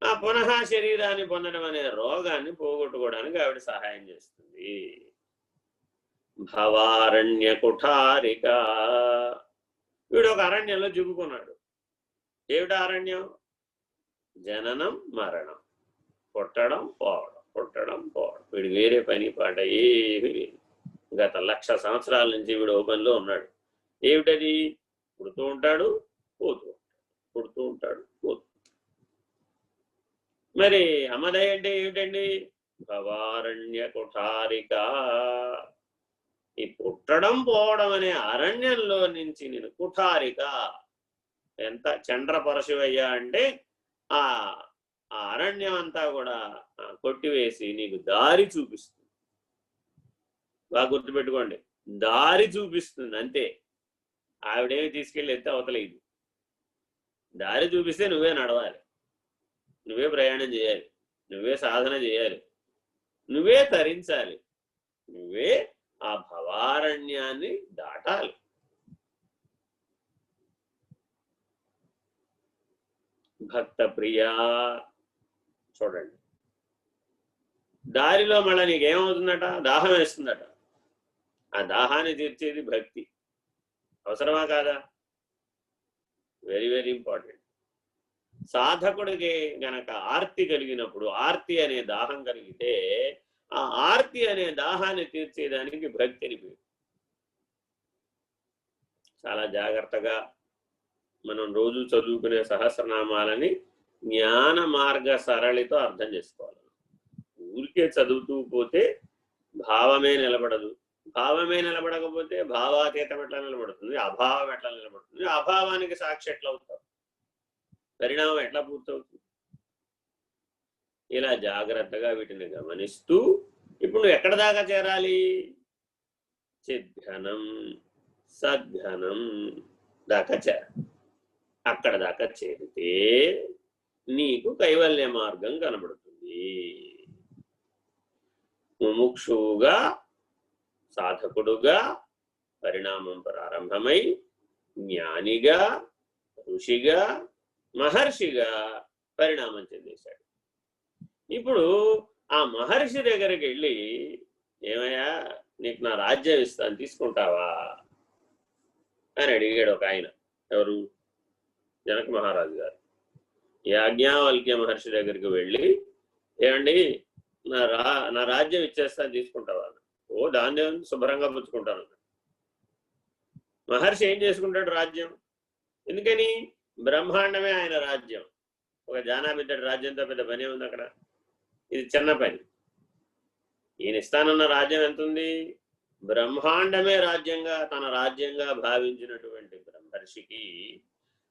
[SPEAKER 1] ఆ పునః శరీరాన్ని పొందడం అనే రోగాన్ని పోగొట్టుకోవడానికి ఆవిడ సహాయం చేస్తుంది. భవారణ్య కుఠారిక. వీడు ఒక అరణ్యంలో చిక్కుకున్నాడు. ఏమిటా అరణ్యం? జననం మరణం, పుట్టడం పోవడం, పుట్టడం పోవడం. వీడు వేరే పని పాట ఏమీ లేదు. గత 1,00,000 సంవత్సరాల నుంచి వీడు ఓపెన్లో ఉన్నాడు. ఏమిటది? పుడుతూ ఉంటాడు, పోతూ ఉంటాడు, పుడుతూ ఉంటాడు, పోతూ. మరి అమ్మదయ్య అంటే ఏమిటండి? భవారణ్య కుఠారిక. ఈ పుట్టడం పోవడం అనే అరణ్యంలో నుంచి నేను కుఠారిక, ఎంత చండ్రపరశువయ్యా అంటే ఆ అరణ్యం అంతా కూడా కొట్టివేసి నీకు దారి చూపిస్తుంది. బాగా గుర్తుపెట్టుకోండి, దారి చూపిస్తుంది అంతే. ఆవిడేమి తీసుకెళ్ళి ఎత్తే అవతలేదు. దారి చూపిస్తే నువ్వే నడవాలి, నువ్వే ప్రయాణం చేయాలి, నువ్వే సాధన చేయాలి, నువ్వే తరించాలి, నువ్వే ఆ భవారణ్యాన్ని దాటాలి. భక్త ప్రియా. చూడండి, దారిలో మళ్ళీ నీకేమవుతుందట? దాహం వేస్తుందట. ఆ దాహాన్ని తీర్చేది భక్తి. అవసరమా కాదా? Very very important. సాధకుడికి గనక ఆర్తి కలిగినప్పుడు, ఆర్తి అనే దాహం కలిగితే, ఆ ఆర్తి అనే దాహాన్ని తీర్చేదానికి భక్తి అని పేరు. చాలా జాగ్రత్తగా మనం రోజు చదువుకునే సహస్రనామాలని జ్ఞాన మార్గ సరళితో అర్థం చేసుకోవాలి. ఊరికే చదువుతూ పోతే భావమే నిలబడదు, భావమే నిలబడకపోతే భావాతీతం ఎట్లా నిలబడుతుంది, అభావం ఎట్లా నిలబడుతుంది, అభావానికి సాక్షి ఎట్లా అవుతావు, పరిణామం ఎట్లా పూర్తవుతుంది? ఇలా జాగ్రత్తగా వీటిని గమనిస్తూ ఇప్పుడు నువ్వు ఎక్కడ దాకా చేరాలి? చిద్ఘనం సద్ఘనం దాకా చేర. అక్కడ దాకా చేరితే నీకు కైవల్య మార్గం కనబడుతుంది. ముముక్షువుగా, సాధకుడుగా పరిణామం ప్రారంభమై జ్ఞానిగా, ఋషిగా, మహర్షిగా పరిణామం చెందేశాడు. ఇప్పుడు ఆ మహర్షి దగ్గరికి వెళ్ళి, ఏమయ్యా నీకు నా రాజ్యం ఇస్తాను తీసుకుంటావా అని అడిగాడు ఒక ఆయన. ఎవరు? జనక మహారాజు గారు. యాజ్ఞవల్క్య మహర్షి దగ్గరికి వెళ్ళి, ఏమండి నా రాజ్యం ఇచ్చేస్తాను తీసుకుంటావా? ఓ దాన్ని శుభ్రంగా పుచ్చుకుంటాను. మహర్షి ఏం చేసుకుంటాడు రాజ్యం? ఎందుకని? బ్రహ్మాండమే ఆయన రాజ్యం. ఒక జానాబిద్దడి రాజ్యంతో పెద్ద పని ఉంది అక్కడ. ఇది చిన్న పని. ఈయన ఇస్తానన్న రాజ్యం ఎంత ఉంది? బ్రహ్మాండమే రాజ్యంగా తన రాజ్యంగా భావించినటువంటి బ్రహ్మర్షికి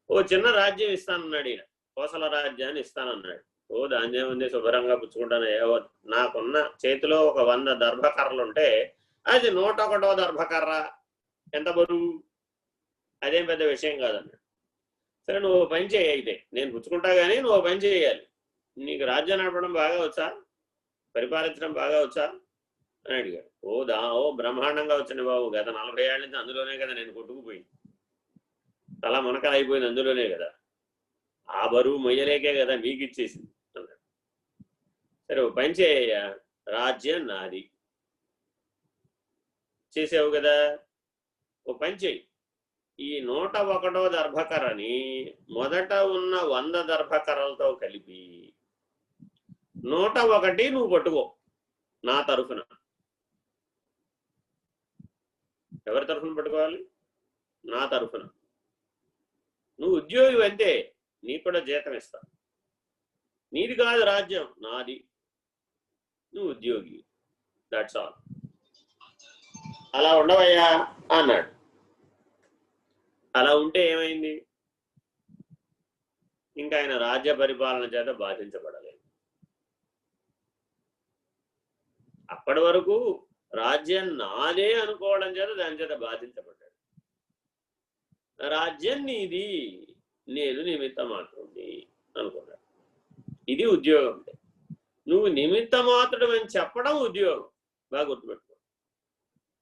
[SPEAKER 1] ఓ చిన్న రాజ్యం ఇస్తానన్నాడు ఈయన. కోసల రాజ్యాన్ని ఇస్తానన్నాడు. ఓ దాన్యం ఉంది, శుభ్రంగా పుచ్చుకుంటాను. ఏవో నాకున్న చేతిలో ఒక 100 దర్భకర్రలు ఉంటే అది 101వ దర్భకర్ర. ఎంత బరువు? అదేం పెద్ద విషయం కాదన్నాడు. సరే నువ్వు పని చేయి, అయితే నేను పుచ్చుకుంటా కానీ నువ్వు పని చేయాలి. నీకు రాజ్యం నడపడం బాగా వచ్చా? పరిపాలించడం బాగా వచ్చా అని అడిగాడు. ఓ బ్రహ్మాండంగా వచ్చింది బాబు. గత 40 ఏళ్ళ నుంచి అందులోనే కదా నేను కొట్టుకుపోయింది. తల మునకలు అయిపోయింది అందులోనే కదా. ఆ బరువు మొయ్యలేకే కదా మీకు ఇచ్చేసింది అన్నాడు. సరే ఓ పని చేయ, రాజ్యం నాది. చేసావు కదా, ఓ పని చేయి. ఈ 101వ దర్భకర్రని మొదట ఉన్న 100 దర్భకర్రలతో కలిపి 101 నువ్వు పట్టుకో నా తరఫున. ఎవరి తరఫున పట్టుకోవాలి? నా తరఫున. నువ్వు ఉద్యోగి అంతే, నీకు కూడా జీతం ఇస్తా. నీది కాదు రాజ్యం, నాది. నువ్వు ఉద్యోగి, దట్స్ ఆల్. అలా ఉండవయ్యా అన్నాడు. అలా ఉంటే ఏమైంది? ఇంకా ఆయన రాజ్య పరిపాలన చేత బాధించబడలేదు. అప్పటి వరకు రాజ్యం నాదే అనుకోవడం చేత దాని చేత బాధించబడ్డాడు. రాజ్యం నీది, నేను నిమిత్త మాత్రుడిని అనుకున్నాడు. ఇది ఉద్యోగం. నువ్వు నిమిత్త మాత్రుడు అని చెప్పడం ఉద్యోగం. బాగా గుర్తుపెట్టుకో.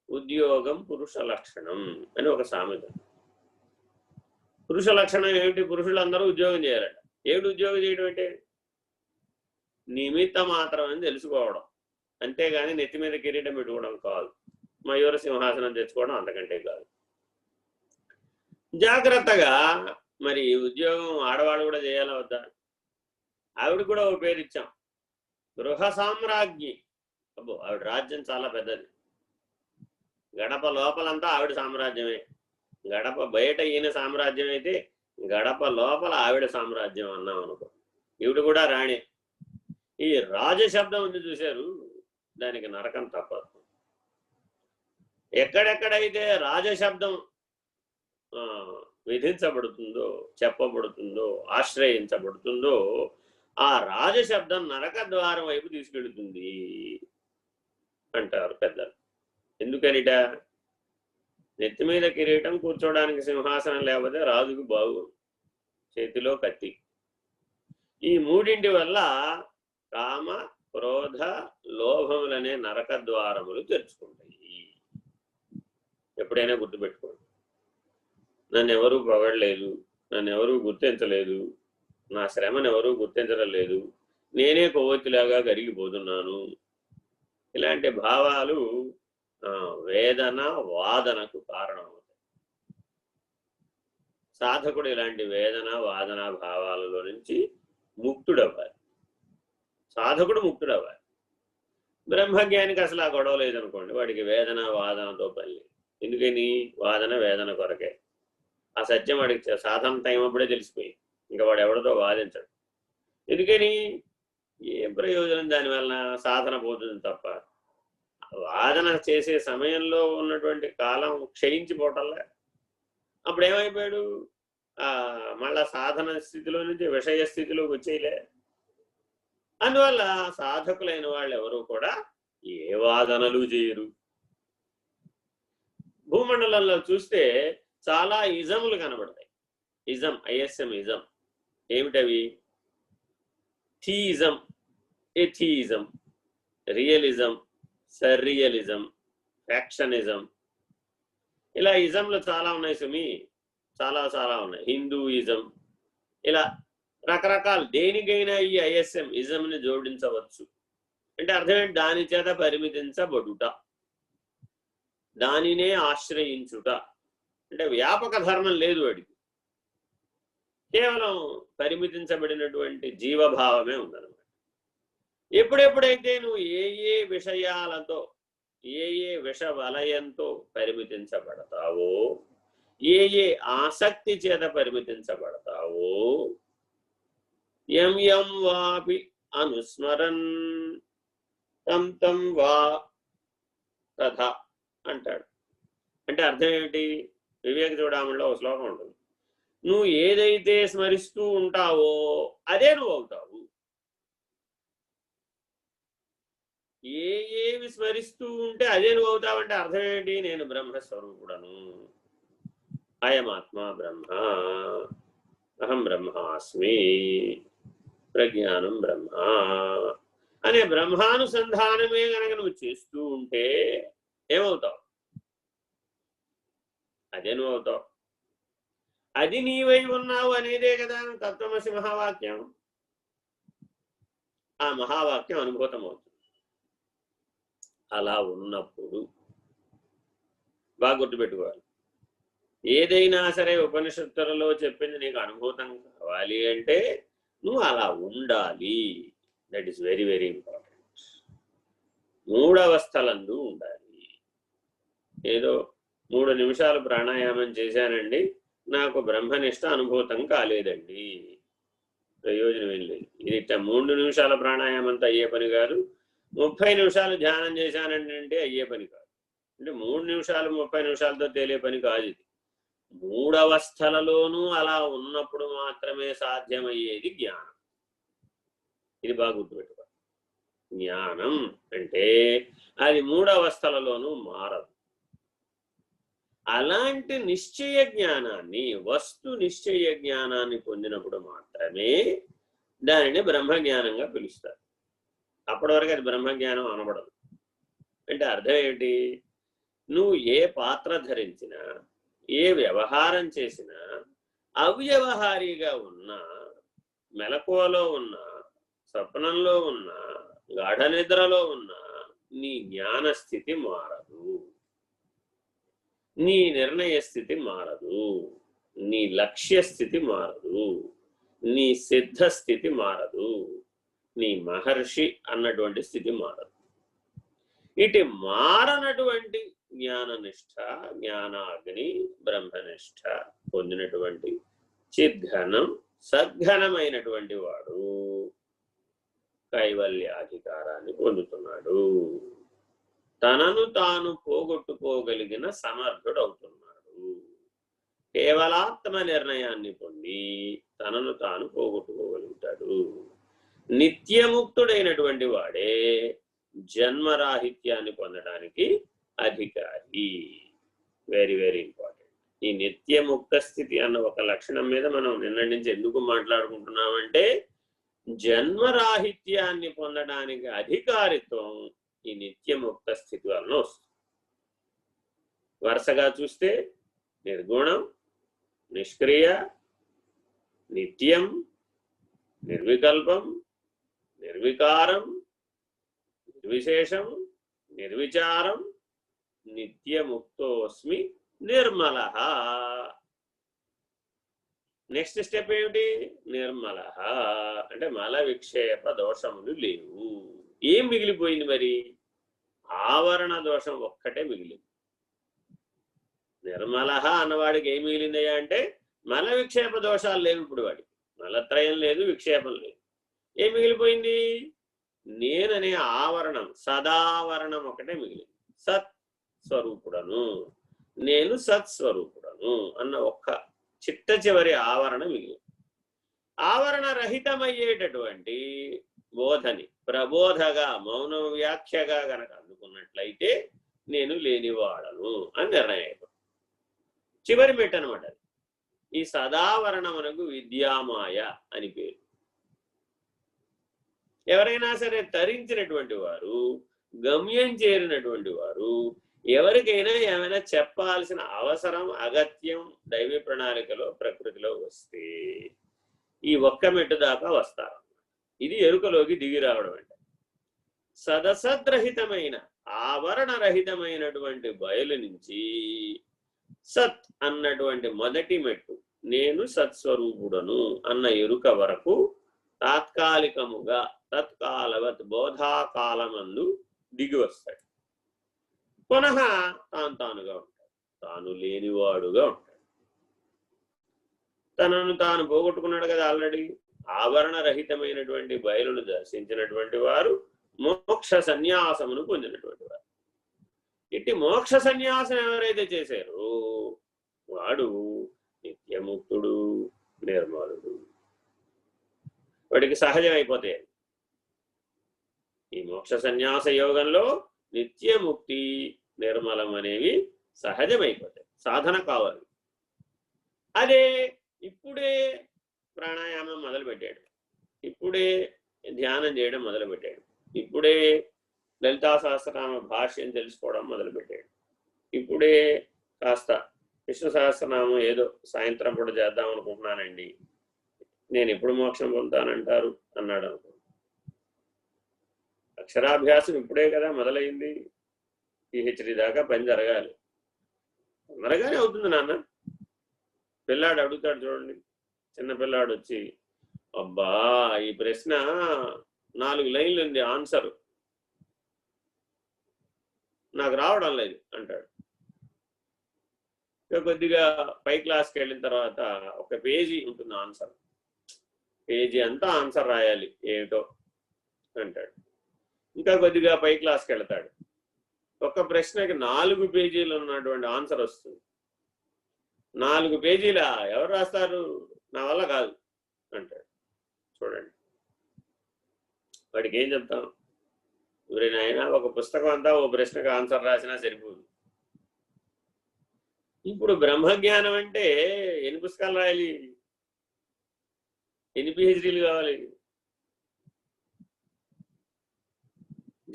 [SPEAKER 1] ఉద్యోగం పురుష లక్షణం అని ఒక సామెత. పురుష లక్షణం ఏమిటి? పురుషులందరూ ఉద్యోగం చేయాలట. ఏమిటి ఉద్యోగం చేయడం అంటే? నిమిత్త మాత్రం అని తెలుసుకోవడం. అంతేగాని నెత్తి మీద కిరీటం పెట్టుకోవడం కాదు. మయూర సింహాసనం తెచ్చుకోవడం అంతకంటే కాదు. జాగ్రత్తగా మరి ఉద్యోగం ఆడవాళ్ళు కూడా చేయాలా వద్దా? ఆవిడ కూడా ఓ పేరు ఇచ్చాం, గృహ సామ్రాజ్ఞి. అబ్బో, ఆవిడ రాజ్యం చాలా పెద్దది. గడప లోపలంతా ఆవిడ సామ్రాజ్యమే. గడప బయట ఈయన సామ్రాజ్యం అయితే గడప లోపల ఆవిడ సామ్రాజ్యం అన్నాం అనుకో. ఈవిడ కూడా రాణి. ఈ రాజశబ్దం ఉంది చూశారు, దానికి నరకం తప్పదు. ఎక్కడెక్కడైతే రాజశబ్దం విధించబడుతుందో, చెప్పబడుతుందో, ఆశ్రయించబడుతుందో ఆ రాజశబ్దం నరక ద్వారం వైపు తీసుకెళ్తుంది అంటారు పెద్దలు. ఎందుకనిట? నెత్తి మీద కిరీటం, కూర్చోడానికి సింహాసనం లేకపోతే రాజుకు బాగు, చేతిలో కత్తి. ఈ మూడింటి వల్ల కామ, క్రోధ, లోభములనే నరక ద్వారములు తెరుచుకుంటాయి. ఎప్పుడైనా గుర్తుపెట్టుకోండి. నన్ను ఎవరూ పొగడలేదు, నన్ను ఎవరూ గుర్తించలేదు, నా శ్రమను ఎవరూ గుర్తించడం లేదు, నేనే కొవ్వొత్తిలాగా కరిగిపోతున్నాను, ఇలాంటి భావాలు వేదన, వాదనకు కారణమవుతాయి. సాధకుడు ఇలాంటి వేదన, వాదన భావాలలో నుంచి ముక్తుడవ్వాలి. సాధకుడు ముక్తుడవ్వాలి. బ్రహ్మజ్ఞానికి అసలు ఆ గొడవ లేదనుకోండి, వాడికి వేదన, వాదనతో పని లేదు. ఎందుకని? వాదన వేదన కొరకే. ఆ సత్యం వాడికి సాధన టైం అప్పుడే తెలిసిపోయింది. ఇంకా వాడు ఎవరితో వాదించడు. ఎందుకని? ఏం ప్రయోజనం దానివల్ల? సాధన పోతుంది తప్ప. వాదన చేసే సమయంలో ఉన్నటువంటి కాలం క్షయించిపోవటంలే. అప్పుడు ఏమైపోయాడు? మళ్ళా సాధన స్థితిలో నుంచి విషయ స్థితిలోకి వచ్చేయలే. అందువల్ల సాధకులైన వాళ్ళు ఎవరు కూడా ఏ వాదనలు చేయరు. భూమండలంలో చూస్తే చాలా ఇజములు కనబడతాయి. ఇజం, ఐఎస్ఎం ఇజం ఏమిటవి? Theism, atheism, realism, surrealism, factionism, ఇలా ఇజంలు చాలా ఉన్నాయి సుమి, చాలా చాలా ఉన్నాయి. హిందూయిజం, ఇలా రకరకాల దేనికైనా ఈ ఐఎస్ఎం ఇజంని జోడించవచ్చు. అంటే అర్థం ఏంటి? దాని చేత పరిమితించబడుట, దానినే ఆశ్రయించుట. అంటే వ్యాపక ధర్మం లేదు వాడికి, కేవలం పరిమితించబడినటువంటి జీవభావమే ఉందన్నమాట. ఎప్పుడెప్పుడైతే నువ్వు ఏ ఏ విషయాలతో, ఏ ఏ విష వలయంతో పరిమితించబడతావో, ఏ ఏ ఆసక్తి చేత పరిమితించబడతావో, యం యం వాపి అనుస్మరన్ తం తం వా తథా అంటాడు. అంటే అర్థం ఏమిటి? వివేక చూడమణిలో ఒక శ్లోకం ఉంటుంది, నువ్వు ఏదైతే స్మరిస్తూ ఉంటావో అదే నువ్వు అవుతావు. ఏవి స్మరిస్తూ ఉంటే అదే నువ్వు అవుతావంటే అర్థం ఏంటి? నేను బ్రహ్మస్వరూపుడను, అయమాత్మ బ్రహ్మ, అహం బ్రహ్మాస్మి, ప్రజ్ఞానం బ్రహ్మ అనే బ్రహ్మానుసంధానమే కనుక నువ్వు చేస్తూ ఉంటే ఏమవుతావు? అదే నువ్వు అవుతావు. అది నీవై ఉన్నావు అనేదే కదా తత్వమసి మహావాక్యం. ఆ మహావాక్యం అనుభూతం అవుతుంది. అలా ఉన్నప్పుడు బాగా గుర్తుపెట్టుకోవాలి, ఏదైనా సరే ఉపనిషత్తులలో చెప్పింది నీకు అనుభూతం కావాలి అంటే నువ్వు అలా ఉండాలి. That is very very important. మూడవస్థలందు ఉండాలి. ఏదో 3 నిమిషాలు ప్రాణాయామం చేశానండి, నాకు బ్రహ్మనిష్ట అనుభూతం కాలేదండి, ప్రయోజనం ఏం లేదు. ఇది 3 నిమిషాల ప్రాణాయామంతో అయ్యే పని కాదు. 30 నిమిషాలు ధ్యానం చేశానండి అంటే అయ్యే పని కాదు. అంటే 3 నిమిషాలు 30 నిమిషాలతో తేలే పని కాదు ఇది. 3 అవస్థలలోనూ అలా ఉన్నప్పుడు మాత్రమే సాధ్యమయ్యేది జ్ఞానం. ఇది బాగా గుర్తుపెట్టుకోవాలి. జ్ఞానం అంటే అది 3 అవస్థలలోనూ మారదు. అలాంటి నిశ్చయ జ్ఞానాన్ని, వస్తు నిశ్చయ జ్ఞానాన్ని పొందినప్పుడు మాత్రమే దానిని బ్రహ్మజ్ఞానంగా పిలుస్తారు. అప్పటి వరకు అది బ్రహ్మజ్ఞానం అనబడదు. అంటే అర్థం ఏంటి? నువ్వు ఏ పాత్ర ధరించినా, ఏ వ్యవహారం చేసినా, అవ్యవహారీగా ఉన్నా, మెలకువలో ఉన్నా, స్వప్నంలో ఉన్నా, గాఢ నిద్రలో ఉన్నా, నీ జ్ఞానస్థితి మారదు, నీ నిర్ణయ స్థితి మారదు, నీ లక్ష్య స్థితి మారదు, నీ సిద్ధ స్థితి మారదు, నీ మహర్షి అన్నటువంటి స్థితి మారదు. ఇటు మారనటువంటి జ్ఞాననిష్ట, జ్ఞానాగ్ని, బ్రహ్మనిష్ట పొందినటువంటి చిద్ఘనం, సద్ఘనమైనటువంటి వాడు కైవల్యాధికారాన్ని పొందుతున్నాడు. తనను తాను పోగొట్టుకోగలిగిన సమర్థుడు అవుతున్నాడు. కేవలాత్మ నిర్ణయాన్ని పొంది తనను తాను పోగొట్టుకోగలుగుతాడు. నిత్యముక్తుడైనటువంటి వాడే జన్మరాహిత్యాన్ని పొందడానికి అధికారి. Very very important. ఈ నిత్యముక్త స్థితి అన్న ఒక లక్షణం మీద మనం నిన్నటి నుంచి ఎందుకు మాట్లాడుకుంటున్నామంటే, జన్మరాహిత్యాన్ని పొందడానికి అధికారిత్వం ఈ నిత్యముక్త స్థితి వలన వస్తుంది. వరుసగా చూస్తే నిర్గుణం, నిష్క్రియ, నిత్యం, నిర్వికల్పం, నిర్వికారం, నిర్విశేషం, నిర్విచారం, నిత్యముక్తోస్మి నిర్మలః. నెక్స్ట్ స్టెప్ ఏమిటి? నిర్మలః అంటే మల విక్షేప దోషములు లేవు. ఏం మిగిలిపోయింది మరి? ఆవరణ దోషం ఒక్కటే మిగిలింది. నిర్మలః అన్నవాడికి ఏం మిగిలిందయ్యా అంటే మల విక్షేప దోషాలు లేవు. ఇప్పుడు వాడికి మలత్రయం లేదు, విక్షేపం లేదు. ఏం మిగిలిపోయింది? నేననే ఆవరణం, సదావరణం ఒకటే మిగిలింది. సత్ స్వరూపుడను, నేను సత్స్వరూపుడను అన్న ఒక్క చిట్ట చివరి ఆవరణ మిగిలింది. ఆవరణ రహితమయ్యేటటువంటి బోధని ప్రబోధగా, మౌన వ్యాఖ్యగా గనక అందుకున్నట్లయితే నేను లేనివాడను అని నిర్ణయం. చివరి మెట్టు అనమాట. ఈ సదావరణమునకు విద్యామాయ అని పేరు. ఎవరైనా సరే తరించినటువంటి వారు, గమ్యం చేరినటువంటి వారు, ఎవరికైనా ఏమైనా చెప్పాల్సిన అవసరం, అగత్యం దైవీ ప్రణాళికలో, ప్రకృతిలో వస్తే ఈ ఒక్క మెట్టు దాకా వస్తారు. ఇది ఎరుకలోకి దిగి రావడం అంటే. సదసద్రహితమైన, ఆవరణరహితమైనటువంటి బయలు నుంచి సత్ అన్నటువంటి మొదటి మెట్టు, నేను సత్స్వరూపుడను అన్న ఎరుక వరకు తాత్కాలికముగా తత్కాలవత్ బోధాకాలమందు దిగి వస్తాడు. పునః తానుగా ఉంటాడు, తాను లేనివాడుగా ఉంటాడు. తనను తాను పోగొట్టుకున్నాడు కదా ఆల్రెడీ. ఆవరణరహితమైనటువంటి బయలును దర్శించినటువంటి వారు మోక్ష సన్యాసమును పొందినటువంటి వారు. ఇట్టి మోక్ష సన్యాసం ఎవరైతే చేశారో వాడు నిత్యముక్తుడు, నిర్మలుడు. వాడికి సహజం అయిపోతాయి. ఈ మోక్ష సన్యాస యోగంలో నిత్యముక్తి, నిర్మలం అనేవి సహజమైపోతాయి. సాధన కావాలి. అదే ఇప్పుడే ప్రాణాయామం మొదలుపెట్టాడు, ఇప్పుడే ధ్యానం చేయడం మొదలుపెట్టాడు, ఇప్పుడే లలితా సహస్రనామ భాష్యం తెలుసుకోవడం మొదలుపెట్టాడు, ఇప్పుడే కాస్త విష్ణు సహస్రనామం ఏదో సాయంత్రం పూట చేద్దాం అనుకుంటున్నానండి, నేను ఎప్పుడు మోక్షం పొందుతానంటారు అన్నాడు అనుకో. అక్షరాభ్యాసం ఇప్పుడే కదా మొదలైంది. పిహెచ్డి దాకా పని జరగాలి. తొందరగానే అవుతుంది నాన్న. పిల్లాడు అడుగుతాడు చూడండి, చిన్న పిల్లాడు వచ్చి, అబ్బా ఈ ప్రశ్న 4 లైన్లు ఉంది ఆన్సరు, నాకు రావడం లేదు అంటాడు. ఇక కొద్దిగా పై క్లాస్కి వెళ్ళిన తర్వాత ఒక పేజీ ఉంటుంది ఆన్సర్, పేజీ అంతా ఆన్సర్ రాయాలి ఏమిటో అంటాడు. ఇంకా కొద్దిగా పై క్లాస్కి వెళ్తాడు, ఒక ప్రశ్నకి 4 పేజీలు ఉన్నటువంటి ఆన్సర్ వస్తుంది. 4 పేజీల ఎవరు రాస్తారు, నా వల్ల కాదు అంటాడు. చూడండి, వాడికి ఏం చెప్తాం? మరి నాయన ఒక పుస్తకం అంతా ఓ ప్రశ్నకు ఆన్సర్ రాసినా సరిపోదు. ఇప్పుడు బ్రహ్మజ్ఞానం అంటే ఎన్ని పుస్తకాలు రాయాలి, ఎన్ని పిహెచ్డీలు కావాలి?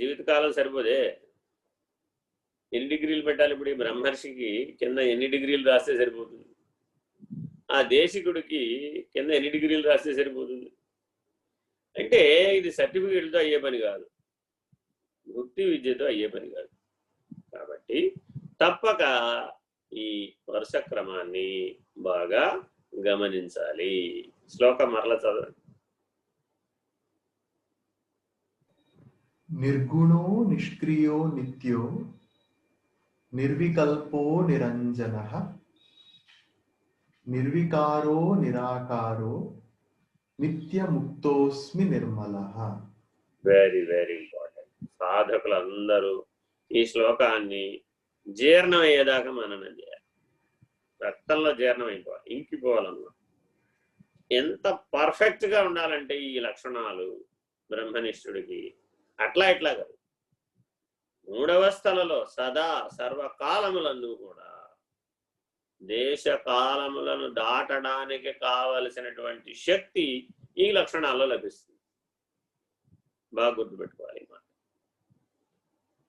[SPEAKER 1] జీవితకాలం సరిపోదే. ఎన్ని డిగ్రీలు పెట్టాలి? ఇప్పుడు ఈ బ్రహ్మర్షికి కింద ఎన్ని డిగ్రీలు రాస్తే సరిపోతుంది? ఆ దేశికుడికి కింద ఎన్ని డిగ్రీలు రాస్తే సరిపోతుంది? అంటే ఇది సర్టిఫికేట్లతో అయ్యే పని కాదు, భక్తి విద్యతో అయ్యే పని కాదు. కాబట్టి తప్పక ఈ వరుస క్రమాన్ని బాగా గమనించాలి. శ్లోకం మరల చదవండి.
[SPEAKER 2] నిర్గుణో నిష్క్రియో నిత్యో నిర్వికల్పో నిరంజనః నిర్వికారో నిరాకారో నిత్యముక్తోస్మి నిర్మలః.
[SPEAKER 1] Very very important. సాధకులందరూ ఈ శ్లోకాన్ని జీర్ణమయ్యేదాకా మననం చేయాలి. రక్తంలో జీర్ణం అయిపోవాలి, ఇంకిపోవాలన్నమాట. ఎంత పర్ఫెక్ట్గా ఉండాలంటే ఈ లక్షణాలు బ్రహ్మనిష్ఠుడికి అట్లా కాదు. 3 అవస్థలలో సదా సర్వకాలములందు కూడా దేశకాలములను దాటడానికి కావలసినటువంటి శక్తి ఈ లక్షణాల్లో లభిస్తుంది. బాగా గుర్తుపెట్టుకోవాలి మాట.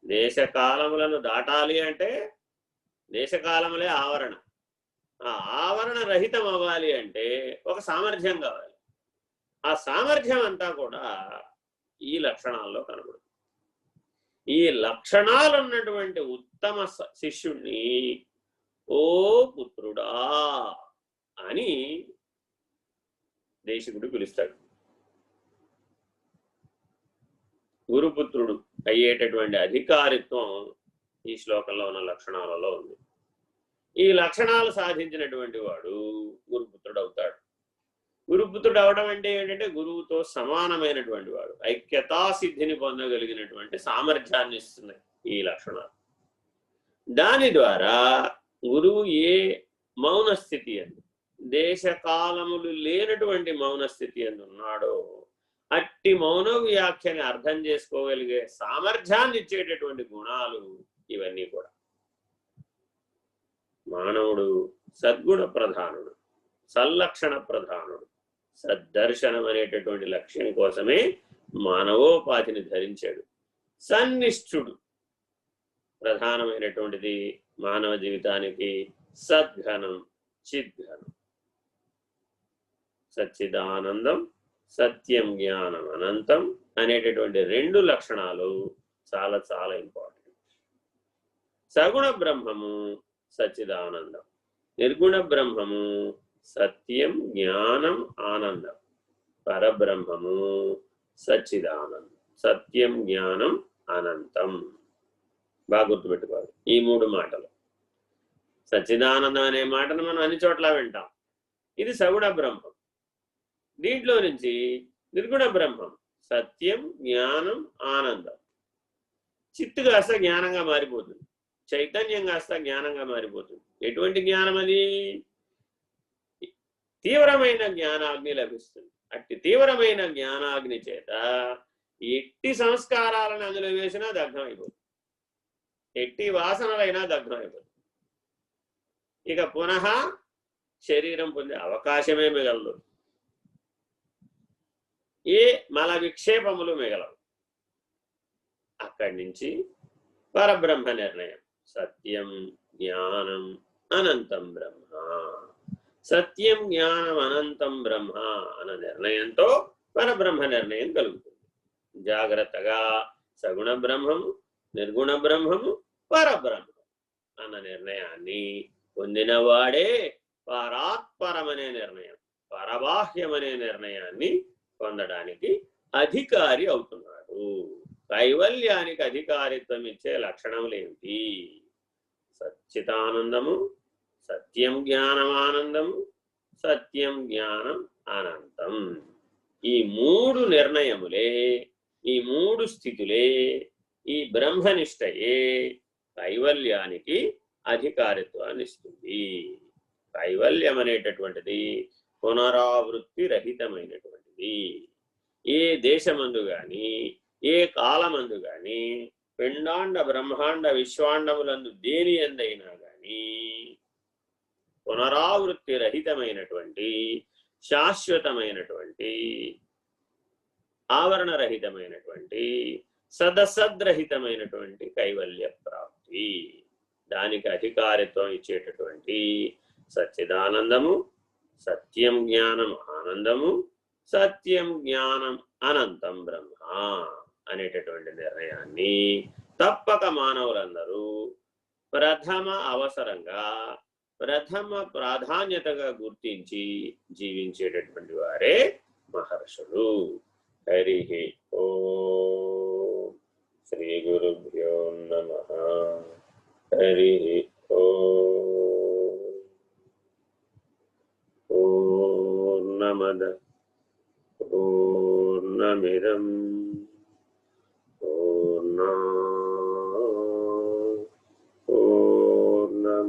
[SPEAKER 1] దేశకాలములను దాటాలి అంటే దేశకాలములే ఆవరణ. ఆ ఆవరణ రహితం అవ్వాలి అంటే ఒక సామర్థ్యం కావాలి. ఆ సామర్థ్యం అంతా కూడా ఈ లక్షణాల్లో కనబడుతుంది. ఈ లక్షణాలు ఉన్నటువంటి ఉత్తమ శిష్యుణ్ణి ఓ పుత్రుడా అని దేశికుడు పిలుస్తాడు. గురుపుత్రుడు అయ్యేటటువంటి అధికారిత్వం ఈ శ్లోకంలో ఉన్న లక్షణాలలో ఉంది. ఈ లక్షణాలు సాధించినటువంటి వాడు గురుపుత్రుడు అవుతాడు. గురుపుత్రుడు అవడం అంటే ఏంటంటే గురువుతో సమానమైనటువంటి వాడు, ఐక్యతా సిద్ధిని పొందగలిగినటువంటి సామర్థ్యాన్ని ఇస్తున్నాయి ఈ లక్షణాలు. దాని ద్వారా గురువు ఏ మౌన స్థితి అందు, దేశకాలములు లేనటువంటి మౌన స్థితి అందు ఉన్నాడో అట్టి మౌన వ్యాఖ్యని అర్థం చేసుకోగలిగే సామర్థ్యాన్ని ఇచ్చేటటువంటి గుణాలు ఇవన్నీ కూడా. మానవుడు సద్గుణ ప్రధానుడు, సల్లక్షణ ప్రధానుడు. సద్దర్శనం అనేటటువంటి లక్ష్యం కోసమే మానవోపాధిని ధరించాడు. సన్నిష్ఠుడు ప్రధానమైనటువంటిది మానవ జీవితానికి సద్ఘనం, చిద్ఘనం. సచ్చిదానందం, సత్యం, జ్ఞానం, అనంతం అనేటటువంటి రెండు లక్షణాలు చాలా చాలా ఇంపార్టెంట్. సగుణ బ్రహ్మము సచ్చిదానందం, నిర్గుణ బ్రహ్మము సత్యం, జ్ఞానం, ఆనందం. పరబ్రహ్మము సచ్చిదానందం, సత్యం, జ్ఞానం, అనంతం. బాగా గుర్తుపెట్టుకోవాలి ఈ మూడు మాటలు. సచ్చిదానందం అనే మాటను మనం అన్ని చోట్ల వింటాం. ఇది సగుణ బ్రహ్మం. దీంట్లో నుంచి నిర్గుణ బ్రహ్మం సత్యం, జ్ఞానం, ఆనందం. చిత్తు కాస్త జ్ఞానంగా మారిపోతుంది, చైతన్యం కాస్త జ్ఞానంగా మారిపోతుంది. ఎటువంటి జ్ఞానం అది? తీవ్రమైన జ్ఞానాగ్ని లభిస్తుంది. అట్టి తీవ్రమైన జ్ఞానాగ్ని చేత ఎట్టి సంస్కారాలను అందులో వేసినా దగ్ధం అయిపోతుంది, ఎట్టి వాసనలైనా దగ్ధం అయిపోతుంది. ఇక పునః శరీరం పొందే అవకాశమే మిగలదు, ఏ మల విక్షేపములు మిగలవు. అక్కడి నుంచి పరబ్రహ్మ నిర్ణయం. సత్యం, జ్ఞానం, అనంతం బ్రహ్మ. సత్యం, జ్ఞానం, అనంతం బ్రహ్మ అన్న నిర్ణయంతో పరబ్రహ్మ నిర్ణయం కలుగుతుంది. జాగ్రత్తగా సగుణ బ్రహ్మము, నిర్గుణ బ్రహ్మము, పరబ్రహ్మం అన్న నిర్ణయాన్ని పొందినవాడే పరాత్పరమనే నిర్ణయం, పరబాహ్యమనే నిర్ణయాన్ని పొందడానికి అధికారి అవుతున్నాడు. కైవల్యానికి అధికారిత్వం ఇచ్చే లక్షణములు ఏమిటి? సచ్చితానందము, సత్యం, జ్ఞానం, ఆనందము, సత్యం, జ్ఞానం, అనంతం. ఈ మూడు నిర్ణయములే, ఈ మూడు స్థితులే, ఈ బ్రహ్మనిష్టయే కైవల్యానికి అధికారిత్వాన్ని ఇస్తుంది. కైవల్యం అనేటటువంటిది పునరావృత్తి రహితమైనటువంటిది. ఏ దేశమందు గాని, ఏ కాలమందు గాని, పిండాండ బ్రహ్మాండ విశ్వాండములందు దేని ఎందైనా గాని పునరావృత్తి రహితమైనటువంటి, శాశ్వతమైనటువంటి, ఆవరణ రహితమైనటువంటి, సదసద్రహితమైనటువంటి కైవల్య ప్రాప్తి. దానికి అధికారిత్వం ఇచ్చేటటువంటి సచ్చిదానందము, సత్యం, జ్ఞానం, ఆనందము, సత్యం, జ్ఞానం, అనంతం బ్రహ్మ అనేటటువంటి నిర్ణయాన్ని తప్పక మానవులందరూ ప్రథమ అవసరంగా, ప్రథమ ప్రాధాన్యతగా గుర్తించి జీవించేటటువంటి వారే మహర్షులు. హరి ఓం. శ్రీ గురుభ్యో నమః. హరి ఓం. పూర్ణమద పూర్ణమిదం పూర్ణాత్ పూర్ణముదచ్యతే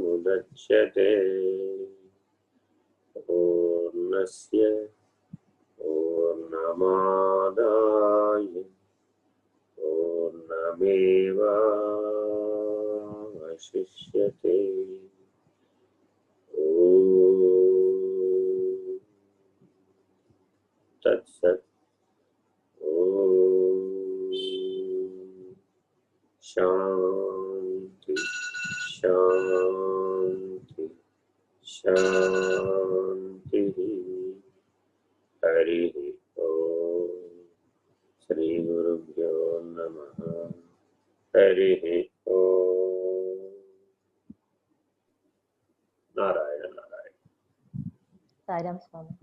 [SPEAKER 1] పూర్ణస్య పూర్ణమాదాయ పూర్ణమేవావశిష్యతే. తత్సత్. శాంతి శాంతి శాంతి. హరి ఓం. శ్రీ గురుభ్యో నమః. హరి ఓం. నారాయణ నారాయణ.
[SPEAKER 3] సాయిరాం స్వామి.